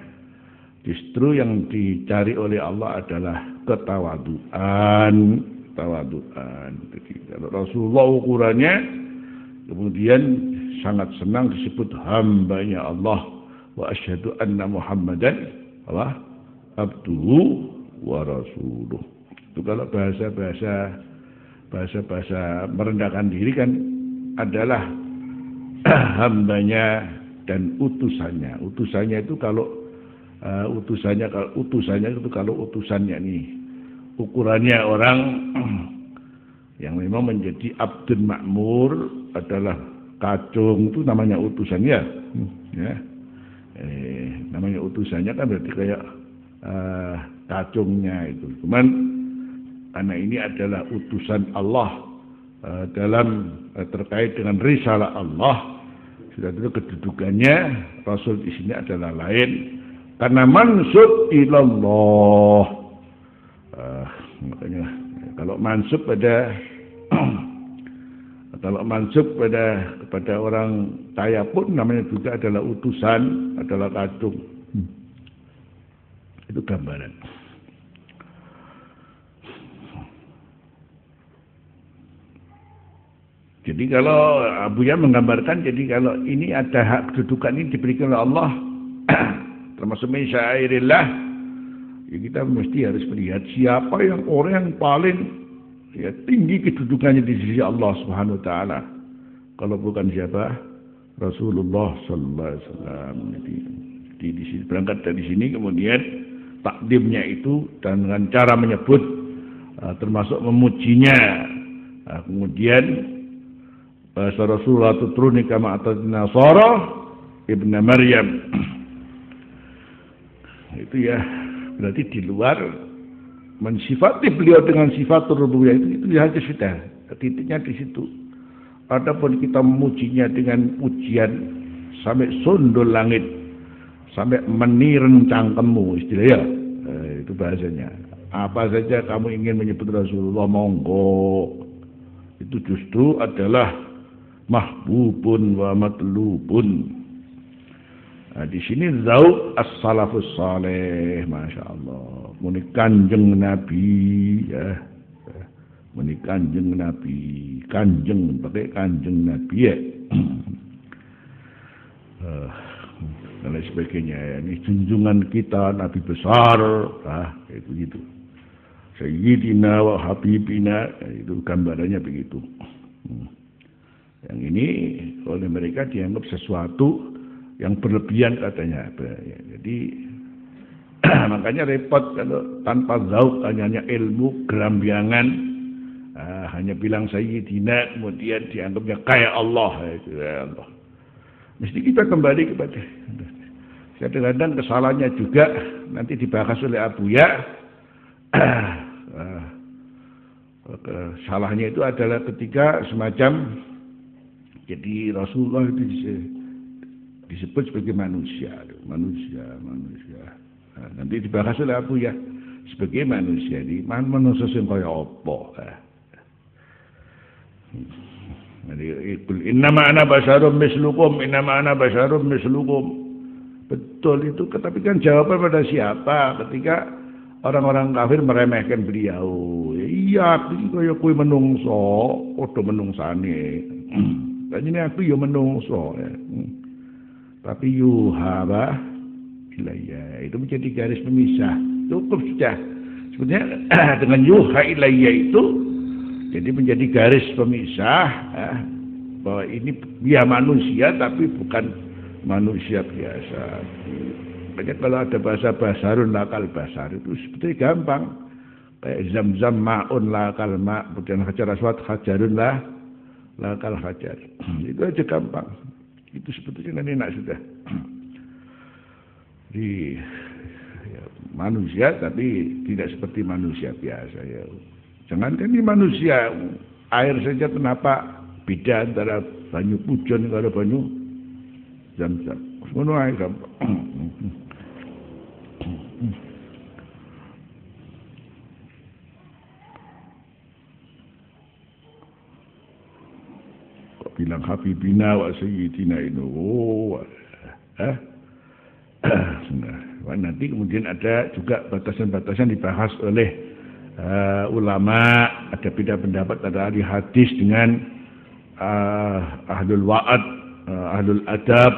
justru yang dicari oleh Allah adalah ketawaduan. Jadi kalau Rasulullah ukurannya kemudian sangat senang disebut hambanya Allah, wa asyhadu anna Muhammadan abduhu wa rasuluh. Itu kalau bahasa merendahkan diri kan adalah hambanya dan utusannya. Utusannya itu kalau utusannya itu kalau utusannya nih ukurannya orang yang memang menjadi abdun makmur adalah kacung, itu namanya utusannya. Ya. Namanya utusannya kan berarti kayak kacungnya itu. Cuman karena ini adalah utusan Allah dalam terkait dengan risalah Allah, sudah itu kedudukannya Rasul di sini adalah lain karena mansub ilallah. Makanya kalau mansub kepada orang kaya pun namanya juga adalah utusan, adalah kacung. Itu gambaran. Jadi kalau Abuya menggambarkan, jadi kalau ini ada hak kedudukan ini diberikan oleh Allah, termasuk min syairillah, ya kita mesti harus melihat siapa yang orang yang paling ya tinggi kedudukannya di sisi Allah Subhanahu wa taala. Kalau bukan siapa? Rasulullah sallallahu alaihi wasallam. Jadi di sini berangkat dari sini kemudian takdimnya itu dan dengan cara menyebut termasuk memujinya. Kemudian bahasa Rasulullah tutruni kama atadna Nasara ibnu Maryam. Itu ya berarti di luar mensifati beliau dengan sifat rububiyah itu saja sudah titiknya di situ. Adapun kita memujinya dengan pujian sampai sundul langit, sampai meniren cangkemmu, istilahnya itu bahasanya. Apa saja kamu ingin menyebut Rasulullah, monggo. Itu justru adalah mahbubun wa matlubun. Nah, di sini zauq as-salafus saleh, masya Allah. Muni kanjeng Nabi, ya. Muni kanjeng Nabi, kanjeng pakai kanjeng Nabi ya. Dan lain sebagainya. Ya. Ini junjungan kita Nabi besar, itu gitu. Sayyidina wa habibina, itu gambarannya begitu. Yang ini oleh mereka dianggap sesuatu yang berlebihan katanya. Jadi makanya repot kalau tanpa zauq, hanya ilmu gerambiangan, hanya bilang sayyidina kemudian dianggapnya kayak Allah. Ya Allah. Mesti kita kembali kepada kadang-kadang kesalahannya juga nanti dibahas oleh Abuya. Salahnya itu adalah ketika semacam jadi Rasulullah itu disebut sebagai manusia. Nah, nanti dibahas oleh Abuya sebagai manusia. Di mana manusia yang kaya apa? Innama ana basyarum mislukum. Betul itu, tapi kan jawaban pada siapa ketika orang-orang kafir meremehkan beliau. Iya, iki kaya kowe menungso, padha menungsane. Dan ini aku ya menungso. Tapi yuhaba ilayya, itu menjadi garis pemisah. Cukup sudah. Sebenarnya dengan yuha ilayya itu jadi menjadi garis pemisah bahwa ini dia manusia tapi bukan manusia biasa. Makanya kalau ada bahasa basarun lakal basar itu sebetulnya gampang. Kayak zam-zam ma'un lakal ma', kemudian hajar aswad hajarun lakal hajar. Itu aja gampang. Itu sebetulnya enak sudah. Di ya, manusia tapi tidak seperti manusia biasa ya. Jangankan ini manusia, air saja kenapa beda antara banyu pujon karo banyu zam-zam. Ngono ae gampang. Kok bilang habibina wa sayyidina itu. Nah, nanti kemudian ada juga batasan-batasan dibahas oleh ulama, ada beda pendapat antara ahli hadis dengan ahlul wa'ad, ahlul adab,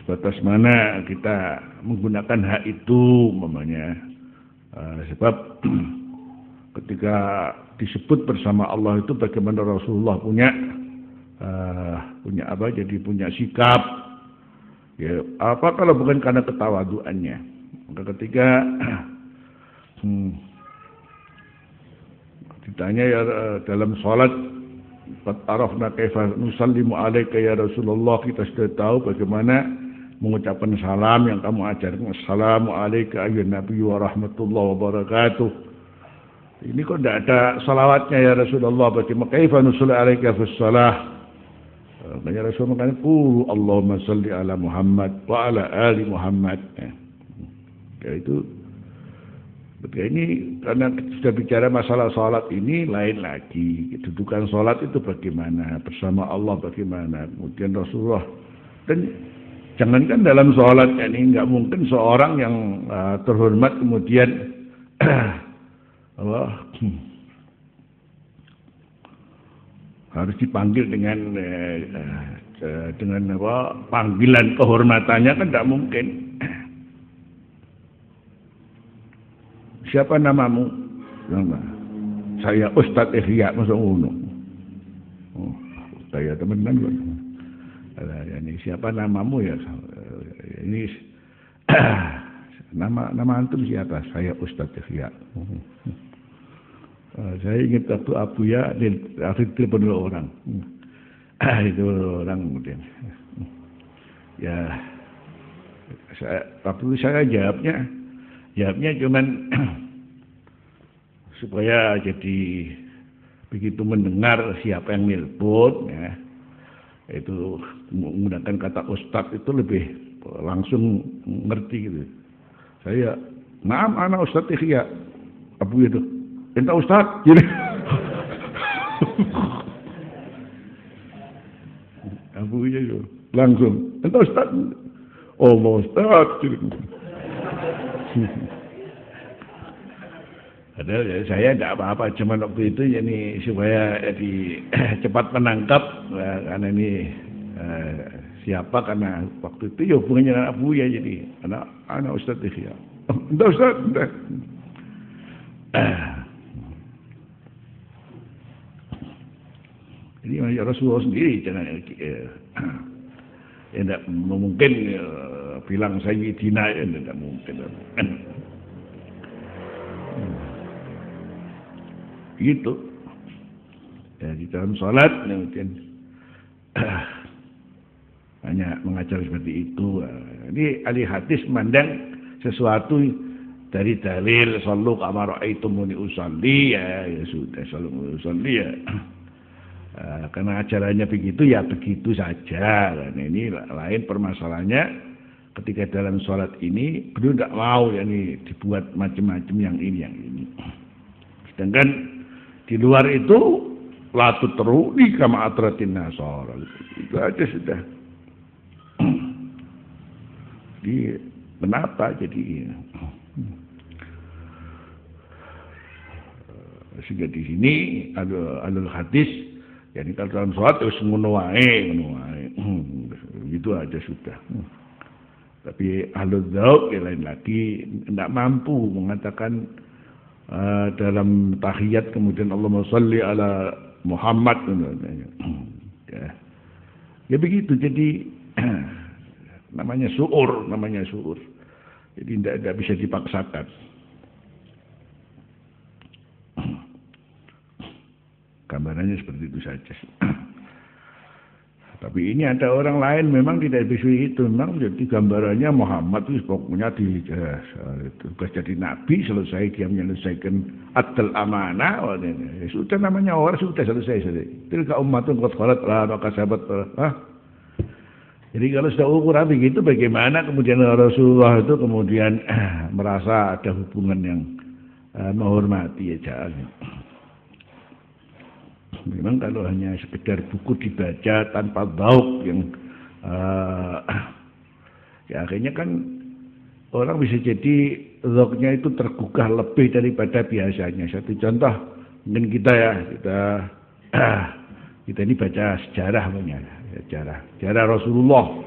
sebatas mana kita menggunakan hak itu umpamanya. Sebab ketika disebut bersama Allah itu bagaimana Rasulullah punya apa, jadi punya sikap Ya, apa kalau bukan karena ketawaduannya? Maka ketika ditanya ya dalam salat, qad arafna kaifa nusallimu alaika ya Rasulullah, kita sudah tahu bagaimana mengucapkan salam yang kamu ajarkan. Assalamu alayka ayyuhan nabiyyu wa rahmatullahi wa barakatuh. Ini kok tidak ada salawatnya ya Rasulullah, bagaimana kaifa nusalli alaika fis shalah? Makanya Rasul mengatakan qulu Allahumma shalli ala Muhammad wa ala ali Muhammad. Ya itu ini karena sudah bicara masalah salat ini lain lagi. Kedudukan salat itu bagaimana, bersama Allah bagaimana, kemudian Rasulullah. Dan jangankan dalam salat ini nggak mungkin seorang yang terhormat kemudian Allah harus dipanggil dengan apa, panggilan kehormatannya kan tidak mungkin. Siapa namamu? Saya Ustadz Ihya, masa ngono. Oh, saya teman-teman kan. Ini siapa namamu ya? Ini nama antum siapa? Saya Ustadz Ihya. Saya ingin waktu Abuya akhir telepon orang. Itu orang kemudian. Ya, waktu itu saya jawabnya cuman supaya jadi begitu mendengar siapa yang nelpon, ya, itu menggunakan kata Ustadz itu lebih langsung ngerti gitu. Saya, naam ana Ustadz Ihya, Abu itu. Entah Ustadz, jadi Abu itu langsung, entah Ustadz, oh mau Ustadz, jadi. Padahal ya, saya tidak apa-apa, cuma waktu itu ini supaya cepat menangkap, karena ini siapa, karena waktu itu ya hubungannya Abu ya, jadi anak Ustadz Ihya, entah Ustadz, entah. Jadi Rasulullah sendiri tidak mungkin bilang Sayyidina, tidak mungkin. Gitu. Ya, di dalam sholat mungkin banyak mengajar seperti itu. Ini ahli hadis memandang sesuatu dari dalil sallu kama ra'aitumuni usolli, ya sudah sallu usolli ya. Karena ajarannya begitu ya begitu saja. Dan ini lain permasalahannya ketika dalam sholat ini beliau tidak mau ya ini dibuat macam-macam yang ini. Sedangkan di luar itu latu teruni kama atratin nasara. Itu aja sudah. Jadi kenapa jadi sehingga di sini alul hadis. Jadi kalau dalam sholat terus ngono wae. Gitu aja sudah. Tapi ahlul dzauq lain lagi, tidak mampu mengatakan dalam tahiyat kemudian Allahumma shalli ala Muhammad. Ya begitu, jadi namanya su'ur. Jadi tidak bisa dipaksakan. Gambarannya seperti itu saja. Tapi ini ada orang lain memang tidak bisa itu. Memang jadi gambarannya Muhammad itu pokoknya tugas jadi nabi, selesai dia menyelesaikan adl amanah. Ya, sudah namanya orang sudah selesai. Tilka ummatun qad khalat laha ma kasabat. Jadi kalau sudah ukuran begitu, bagaimana kemudian Rasulullah itu kemudian merasa ada hubungan yang menghormati, ya jangan. Memang kalau hanya sekedar buku dibaca tanpa dzauq yang ya akhirnya kan orang bisa jadi dzauqnya itu tergugah lebih daripada biasanya. Satu contoh mungkin kita ini baca sejarah banyak, sejarah Rasulullah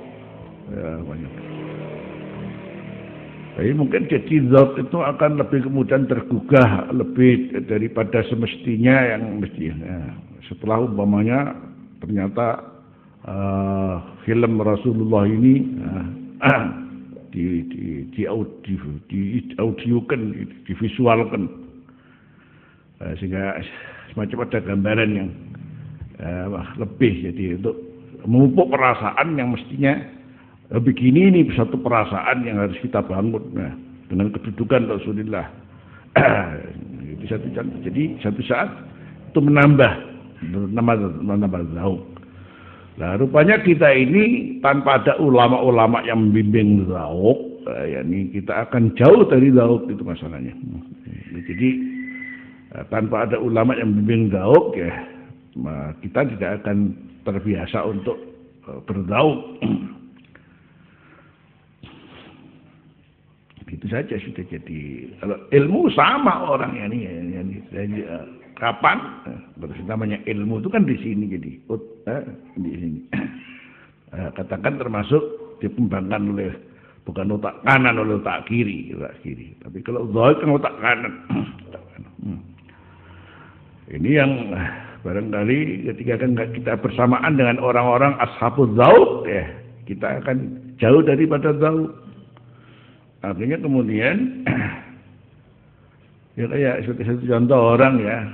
ya, banyak. Jadi mungkin jadi zat itu akan lebih kemudian tergugah lebih daripada semestinya yang mestinya. Setelah umpamanya ternyata film Rasulullah ini audiokan, divisualkan, sehingga semacam ada gambaran yang lebih, jadi untuk memupuk perasaan yang mestinya begini, ini satu perasaan yang harus kita bangun dengan kedudukan Rasulullah. Itu satu contoh. Jadi satu saat itu menambah zauk. Nah, rupanya kita ini tanpa ada ulama-ulama yang membimbing zauk, yakni kita akan jauh dari zauk, itu masalahnya. Jadi tanpa ada ulama yang membimbing zauk, ya kita tidak akan terbiasa untuk berzauk. Itu saja sudah. Jadi kalau ilmu sama orang ini, kapan? Namanya ilmu itu kan di sini, jadi di sini. Katakan termasuk dikembangkan oleh bukan otak kanan, oleh otak kiri. Tapi kalau zauk kan otak kanan. Ini yang barangkali ketika kita bersamaan dengan orang-orang ashabuz zauk, ya kita akan jauh daripada zauk. Akhirnya kemudian ya kayak satu contoh orang, ya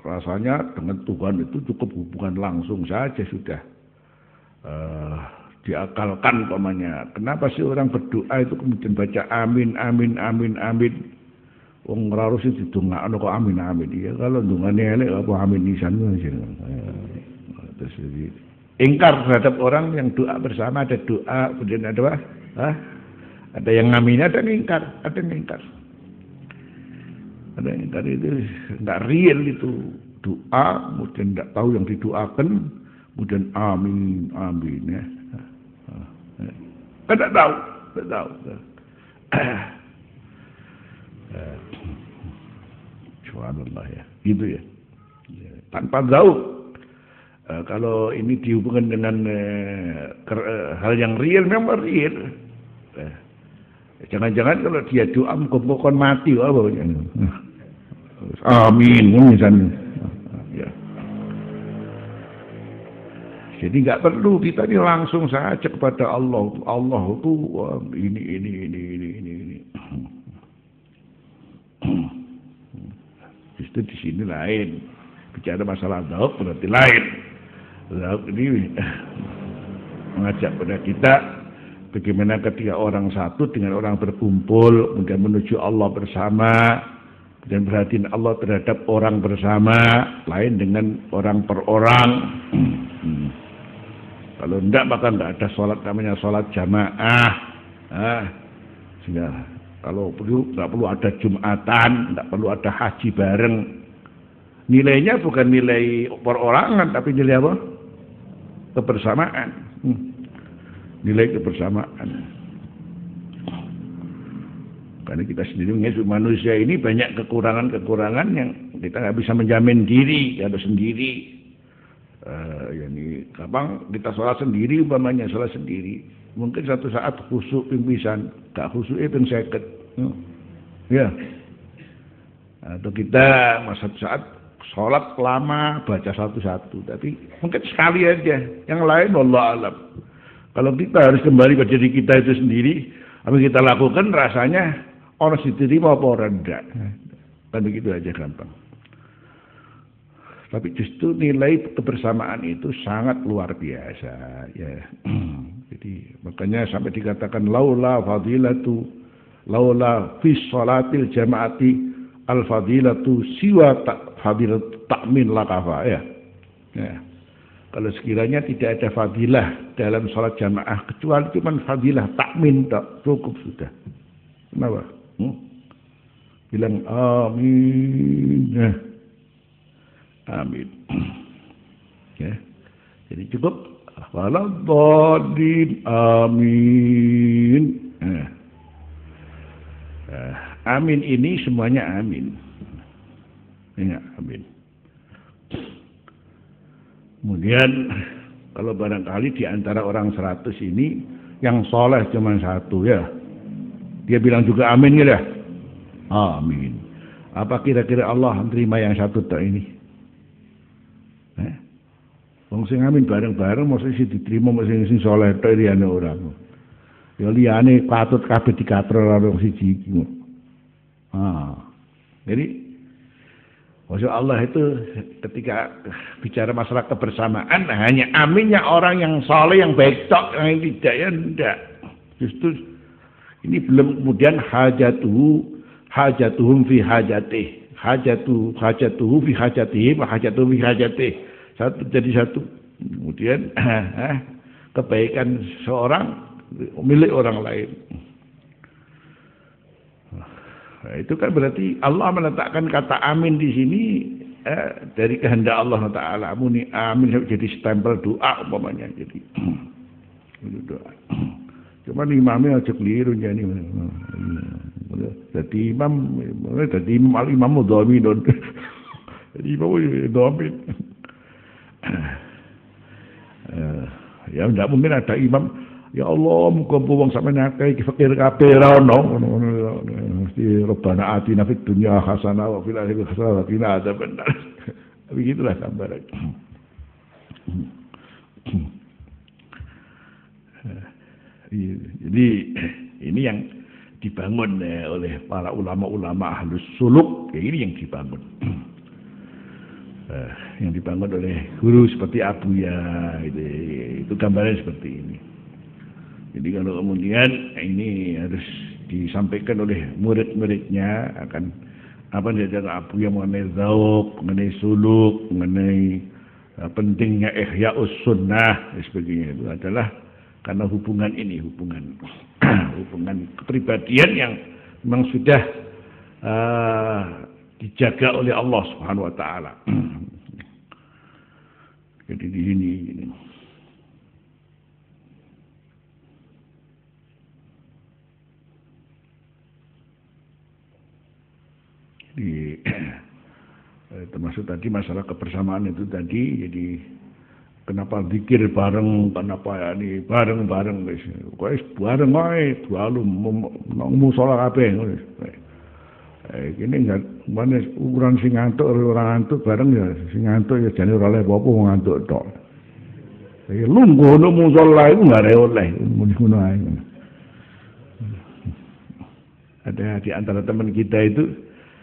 rasanya dengan Tuhan itu cukup hubungan langsung saja sudah diakalkan umpamanya. Kenapa sih orang berdoa itu kemudian baca amin amin amin amin? Wong ora harus didongakno kok amin amin. Ya kalau dongane elek apa amin nisan. Terus ingkar terhadap orang yang doa bersama, ada doa kemudian ada apa? Ada yang ngamin, ada yang ingkar, ada yang ingkar. Ada yang ingkar itu enggak real, itu doa, kemudian enggak tahu yang didoakan, kemudian amin, amin, ya. Kan enggak tahu. Subhanallah, ya. Gitu ya. Tanpa zauk. Kalau ini dihubungkan dengan hal yang real, memang real. Jangan-jangan kalau dia doa muka-muka mati, apa? Amin, misalnya. Ya. Jadi nggak perlu, kita ini langsung saja kepada Allah. Allah itu ini. Justru di sini lain. Bicara masalah zauk berarti lain. Zauk ini mengajak pada kita bagaimana ketika orang satu dengan orang berkumpul, kemudian menuju Allah bersama, dan perhatian Allah terhadap orang bersama, lain dengan orang per orang. Kalau enggak, maka enggak ada sholat namanya sholat jamaah. Sehingga kalau perlu, enggak perlu ada Jumatan, enggak perlu ada haji bareng. Nilainya bukan nilai perorangan, tapi nilai apa? Kebersamaan. Nilai kebersamaan. Karena kita sendiri manusia ini banyak kekurangan-kekurangan yang kita nggak bisa menjamin diri kalau sendiri. Yani kapan kita sholat sendiri, umpamanya sholat sendiri, mungkin satu saat khusyuk pingpisan, gak khusyuk itu seket, ya. Atau kita satu saat sholat lama baca satu-satu, tapi mungkin sekali aja, yang lain wallah alam. Kalau kita harus kembali pada diri kita itu sendiri, apa yang kita lakukan rasanya orang diterima apa orang enggak. Kan begitu aja gampang. Tapi justru nilai kebersamaan itu sangat luar biasa, ya. Jadi makanya sampai dikatakan laula fi sholatil jamaati al fadilatu siwa fadilat ta'min lakafa, ya. Ya. Kalau sekiranya tidak ada fadilah dalam sholat jamaah kecuali cuma fadilah takmin, tak cukup sudah. Kenapa? Bilang amin. Amin. Ya. Jadi cukup waladhdallin amin. Amin ini semuanya amin. Ya, amin. Kemudian kalau barangkali di antara orang 100 ini yang soleh cuma satu, ya. Dia bilang juga amin, ya. Amin. Apa kira-kira Allah menerima yang satu tak ini? Wong sing amin bareng-bareng mesti sing diterima sing saleh tok liyane ora. Ya liyane patut kabeh dikatrol karo siji iki. Jadi Masya Allah itu ketika bicara masalah kebersamaan hanya aminnya orang yang saleh yang baik tok, yang tidak ya enggak. Justru ini belum kemudian hajatuhum fi hajatih. Hajatuhu fi hajatih wa hajatuhu fi hajatih. Satu jadi satu. Kemudian kebaikan seorang milik orang lain. Nah, itu kan berarti Allah meletakkan kata amin di sini dari kehendak Allah Taala. Muni amin jadi stempel doa umpamanya jadi doa. Cuma imamnya aja keliru jadi. Jadi imam mudhamin. Jadi imam mudhamin. Ya tidak mungkin ada imam. Ya Allah, muga wong sampeyan akeh fakir kabeh ra ono. Mesti Rabbana atina fid dunya hasanah wa fil akhirati hasanah wa qina adzabannar. Begitulah gambaran. Jadi ini yang dibangun oleh para ulama-ulama ahlus suluk, ini yang dibangun. Yang dibangun oleh guru seperti Abuya, itu gambaran seperti ini. Jadi kalau kemudian ini harus disampaikan oleh murid-muridnya akan apa yang diajarkan Abu yang mengenai zauk, mengenai suluk, mengenai pentingnya ihya'us sunnah dan sebagainya itu adalah karena hubungan ini, hubungan kepribadian yang memang sudah dijaga oleh Allah Subhanahu wa taala. Jadi di sini termasuk tadi masalah kebersamaan itu tadi, jadi kenapa zikir bareng, kenapa ya ini bareng guys, guys bareng wae dualum musola kabeh ngono. Ini enggak mana ukuran sing ngantuk ora ngantuk bareng ya, sing ngantuk ya jane ora oleh apa ngantuk tok. Iki lungguh nang musola iku enggak oleh ngono ae. Ada di antara teman kita itu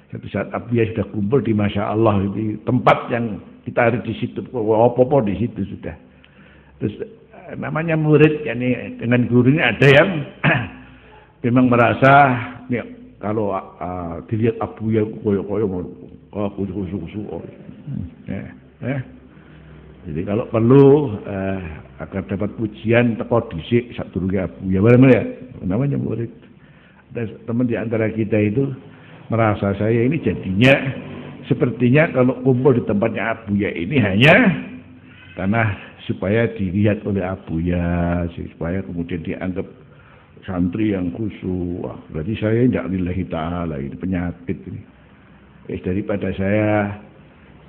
satu saat Abuya sudah kumpul di Masya Allah di tempat yang kita harus di situ, apa-apa di situ sudah. Terus namanya murid, yani dengan gurunya ada yang memang merasa nih, kalau dilihat Abuya koyo-koyo mau khusu-khusu. Jadi kalau perlu agar dapat pujian teko dhisik sadurunge Abuya bareng ya, namanya murid. Dan teman di antara kita itu merasa saya ini jadinya sepertinya kalau kumpul di tempatnya Abuya ini hanya karena supaya dilihat oleh Abuya, supaya kemudian dianggap santri yang khusyuk. Berarti saya tidak lillahi ta'ala, ini penyakit ini. Daripada saya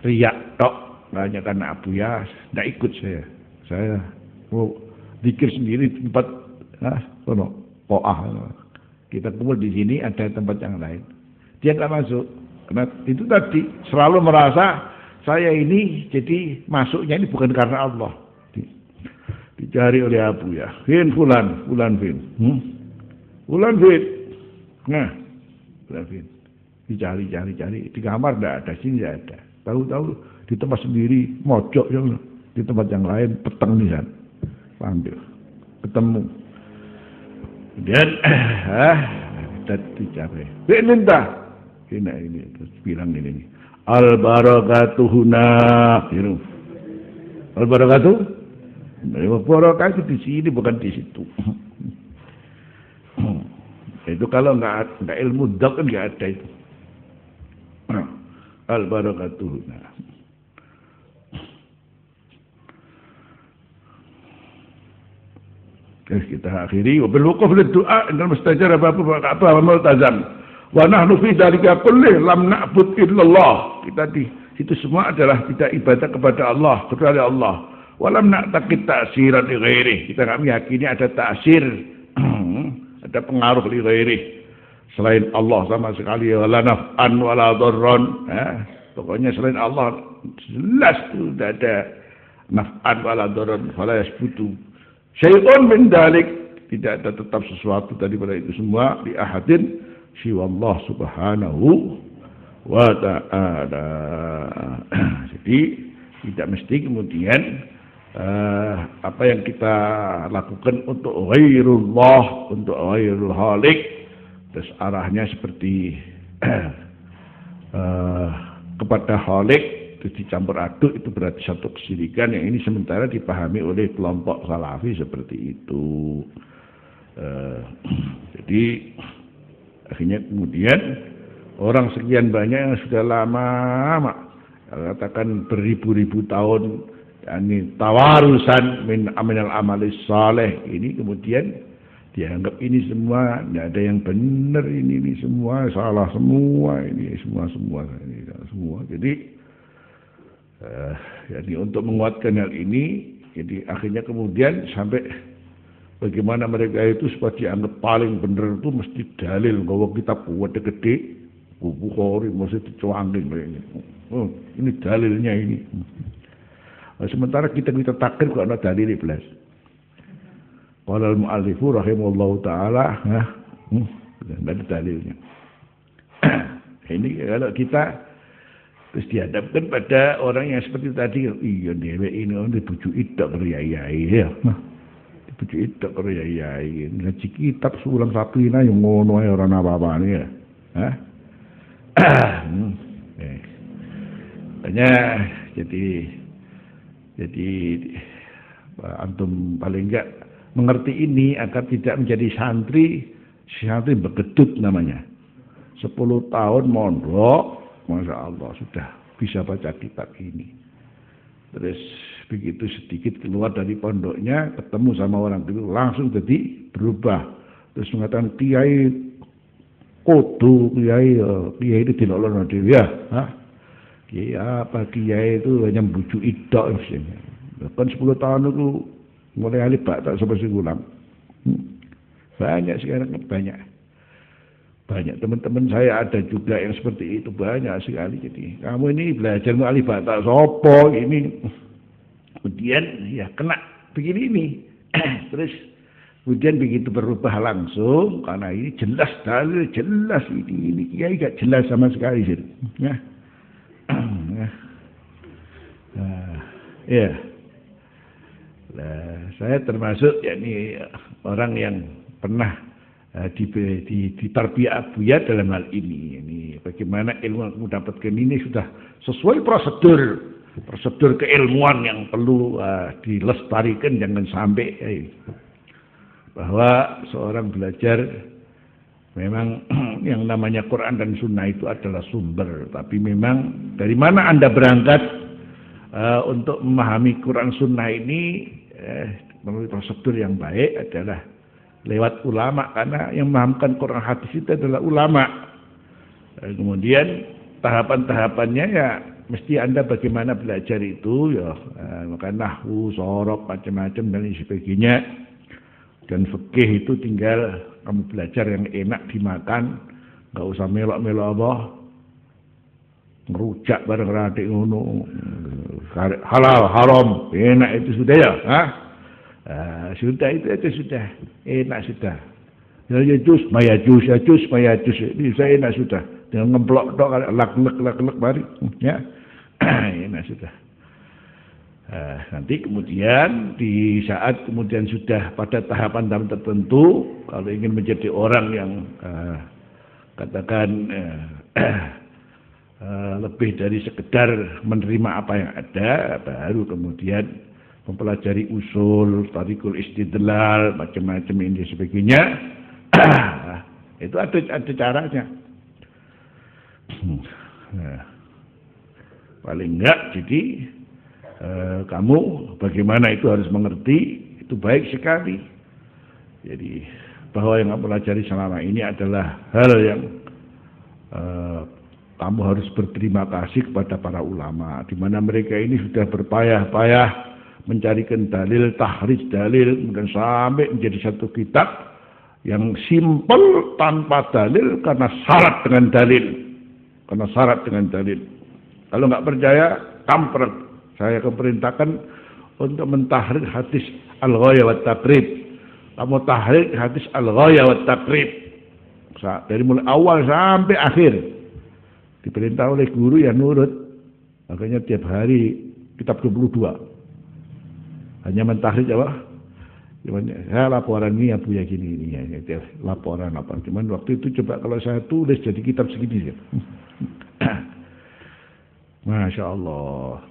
riak tok hanya karena Abuya, tidak ikut saya. Saya mau zikir sendiri di tempat ko'ah. Kita kumpul di sini, ada tempat yang lain. Dia nggak masuk. Karena itu tadi selalu merasa saya ini jadi masuknya ini bukan karena Allah. Dicari oleh Abuya. Fulan Fin. Fulan Fin. Nah, Fulan Fin. Dicari. Di kamar tidak ada, sini tidak ada. Tahu-tahu di tempat sendiri, mojok yang di tempat yang lain, peteng nih kan. Panggil. Ketemu. Kemudian, dicari. Minta. Ini terus bilang ini al barakatuhuna gitu. Al barakatuh barakah itu di sini bukan di situ. Itu kalau nggak ilmu dak kan nggak ada itu. Al barakatuhuna. Terus kita akhiri wabil wuquf lid du'a indal mustajab apa multazam. Wa nahnu fi dzalika kulli lam na'bud illallah. Kita di situ semua adalah tidak ibadah kepada Allah kecuali Allah. Wa lam na'taqid ta'siran li ghairi. Kita enggak meyakini ada ta'sir, ada pengaruh li ghairi selain Allah sama sekali, wala naf'an wala dharran. Pokoknya selain Allah jelas itu tidak ada naf'an wala daran fala yasbutu syai'un min dalik, tidak ada tetap sesuatu daripada itu semua di ahadin siwallah subhanahu wa ta'ala. Jadi tidak mesti kemudian apa yang kita lakukan untuk ghairullah, untuk ghairul halik, terus arahnya seperti kepada halik itu dicampur aduk, itu berarti satu kesyirikan yang ini sementara dipahami oleh kelompok salafi seperti itu. Jadi akhirnya kemudian orang sekian banyak yang sudah lama katakan beribu-ribu tahun ini tawarusan min aminal amalis saleh, ini kemudian dianggap ini semua tidak ada yang benar, ini semua salah semua, ini semua ini semua. Jadi jadi untuk menguatkan hal ini, jadi akhirnya kemudian sampai bagaimana mereka itu supaya dianggap paling benar itu mesti dalil bahwa kita kuatnya gede, Bukhari mesti dicuangin ini dalilnya ini. Sementara kita takdir kok ada dalil belas. Qala al-mu'allifu rahimahullahu taala, enggak ada dalilnya. Ini kalau kita terus dihadapkan pada orang yang seperti tadi, iya dewe ini dibujuk idak karo yai ya. Dibujuk idak karo yai. Ngaji kitab sulam sapina yang ngono ae ora apa-apane ya. Hah? Hanya jadi antum paling enggak mengerti ini agar tidak menjadi santri begedut namanya. 10 tahun mondok, Masya Allah sudah bisa baca kitab ini. Terus begitu sedikit keluar dari pondoknya, ketemu sama orang itu langsung jadi berubah. Terus mengatakan kiai kudu, kiai itu dilolong dhewe ya. Kiai apa, kiai itu hanya bujuk idak maksudnya. Kan 10 tahun itu mulai alif tak sampai sigulang. Banyak sekarang, banyak teman-teman saya ada juga yang seperti itu, banyak sekali. Jadi kamu ini belajar alif tak sopo ini, kemudian ya kena begini ini. Terus kemudian begitu berubah langsung karena ini jelas dalil, jelas ini kiai gak jelas sama sekali sih. Ya. Saya termasuk yakni orang yang pernah ditarbiyah Buya dalam hal ini. Ini bagaimana ilmu yang mendapatkan ini sudah sesuai prosedur keilmuan yang perlu dilestarikan, jangan sampai bahwa seorang belajar memang yang namanya Quran dan Sunnah itu adalah sumber, tapi memang dari mana Anda berangkat untuk memahami Quran Sunnah ini melalui prosedur yang baik adalah lewat ulama, karena yang memahamkan Quran hadis itu adalah ulama. Kemudian tahapan-tahapannya ya mesti Anda bagaimana belajar itu ya, maka nahwu, sorok, macam-macam dan sebagainya. Dan fikih itu tinggal kamu belajar yang enak dimakan, nggak usah melok-melok apa, ngerujak bareng radik ngono, halal haram enak itu sudah ya, sudah itu sudah enak sudah. Ya jus, maya jus ini saya enak sudah. Dengan ngeblok dok, lak bari, ya enak sudah. Nanti kemudian di saat kemudian sudah pada tahapan tertentu, kalau ingin menjadi orang yang katakan lebih dari sekedar menerima apa yang ada, baru kemudian mempelajari usul, tarikul istidlal, macam-macam ini sebagainya. Itu ada caranya. Paling enggak jadi kamu bagaimana itu harus mengerti, itu baik sekali. Jadi bahwa yang kamu pelajari selama ini adalah hal yang kamu harus berterima kasih kepada para ulama, di mana mereka ini sudah berpayah-payah mencarikan dalil, tahrij dalil, kemudian sampai menjadi satu kitab yang simpel tanpa dalil karena syarat dengan dalil. Kalau nggak percaya, kampret. Saya akan perintahkan untuk mentahrik hadis al-ghaya wa taqrib. Kamu tahrik hadis al-ghaya wa taqrib. Dari mulai awal sampai akhir. Diperintah oleh guru ya nurut. Makanya tiap hari kitab 22. Hanya mentahrik apa? Cuman saya laporan ini ya Bu ya gini ini ya. Laporan apa. Cuman waktu itu coba kalau saya tulis jadi kitab segini ya. Masya Allah,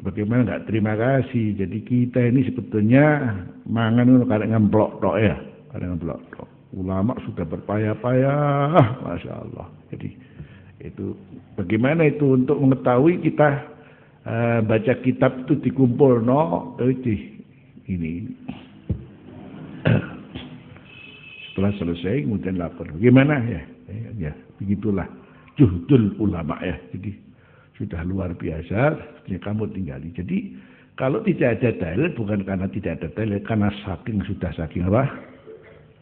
bagaimana nggak terima kasih. Jadi kita ini sebetulnya mangan kadang ngemplok tok ya, kadang ngemplok tok. Ulama sudah berpayah-payah, Masya Allah. Jadi itu bagaimana itu untuk mengetahui kita baca kitab itu dikumpul ini. Setelah selesai kemudian lapor. Bagaimana ya begitulah juhdul ulama ya. Jadi sudah luar biasa, ya kamu tinggali. Jadi kalau tidak ada dalil bukan karena tidak ada dalil, karena saking apa?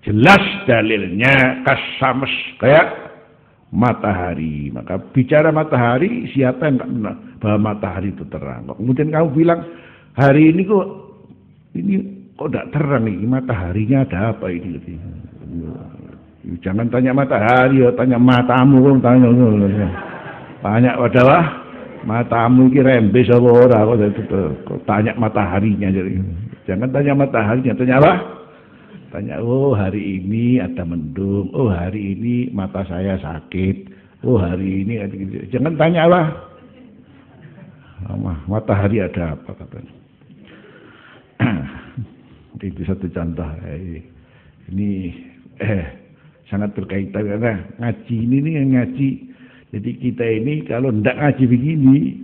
Jelas dalilnya kasames kayak matahari. Maka bicara matahari, siapa yang enggak benar bahwa matahari itu terang? Kemudian kamu bilang hari ini kok tidak terang nih, mataharinya ada apa ini? Jangan tanya matahari, tanya matamu, tanya pada matamu iki rembes apa ora kok tanya mataharinya jadi. Jangan tanya mataharinya, tanya apa? Tanya, oh hari ini ada mendung, oh hari ini mata saya sakit, oh hari ini jangan tanya apa? Matahari ada apa katanya. Itu satu contoh. Ini sangat berkaitan karena ngaji ini nih yang ngaji. Jadi kita ini kalau tidak ngaji begini,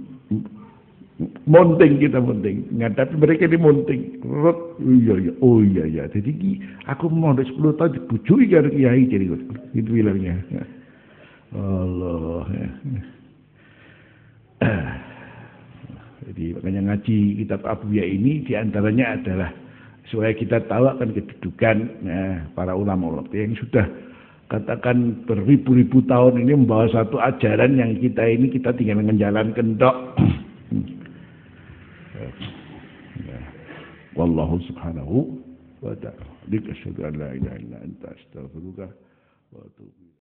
monting kita monting. Tapi mereka ini monting. Oh iya. Jadi aku mau 10 tahun dibujui karo kiai jadi gitu bilangnya. Allah. Jadi makanya ngaji kitab Abuya ini diantaranya adalah supaya kita tahu akan kedudukan para ulama-ulama yang sudah katakan beribu-ribu tahun ini membawa satu ajaran yang kita tinggal menjalankan dok. Wallahu subhanahu wa ta'ala. Asyhadu an la ilaha illa anta astaghfiruka wa atubu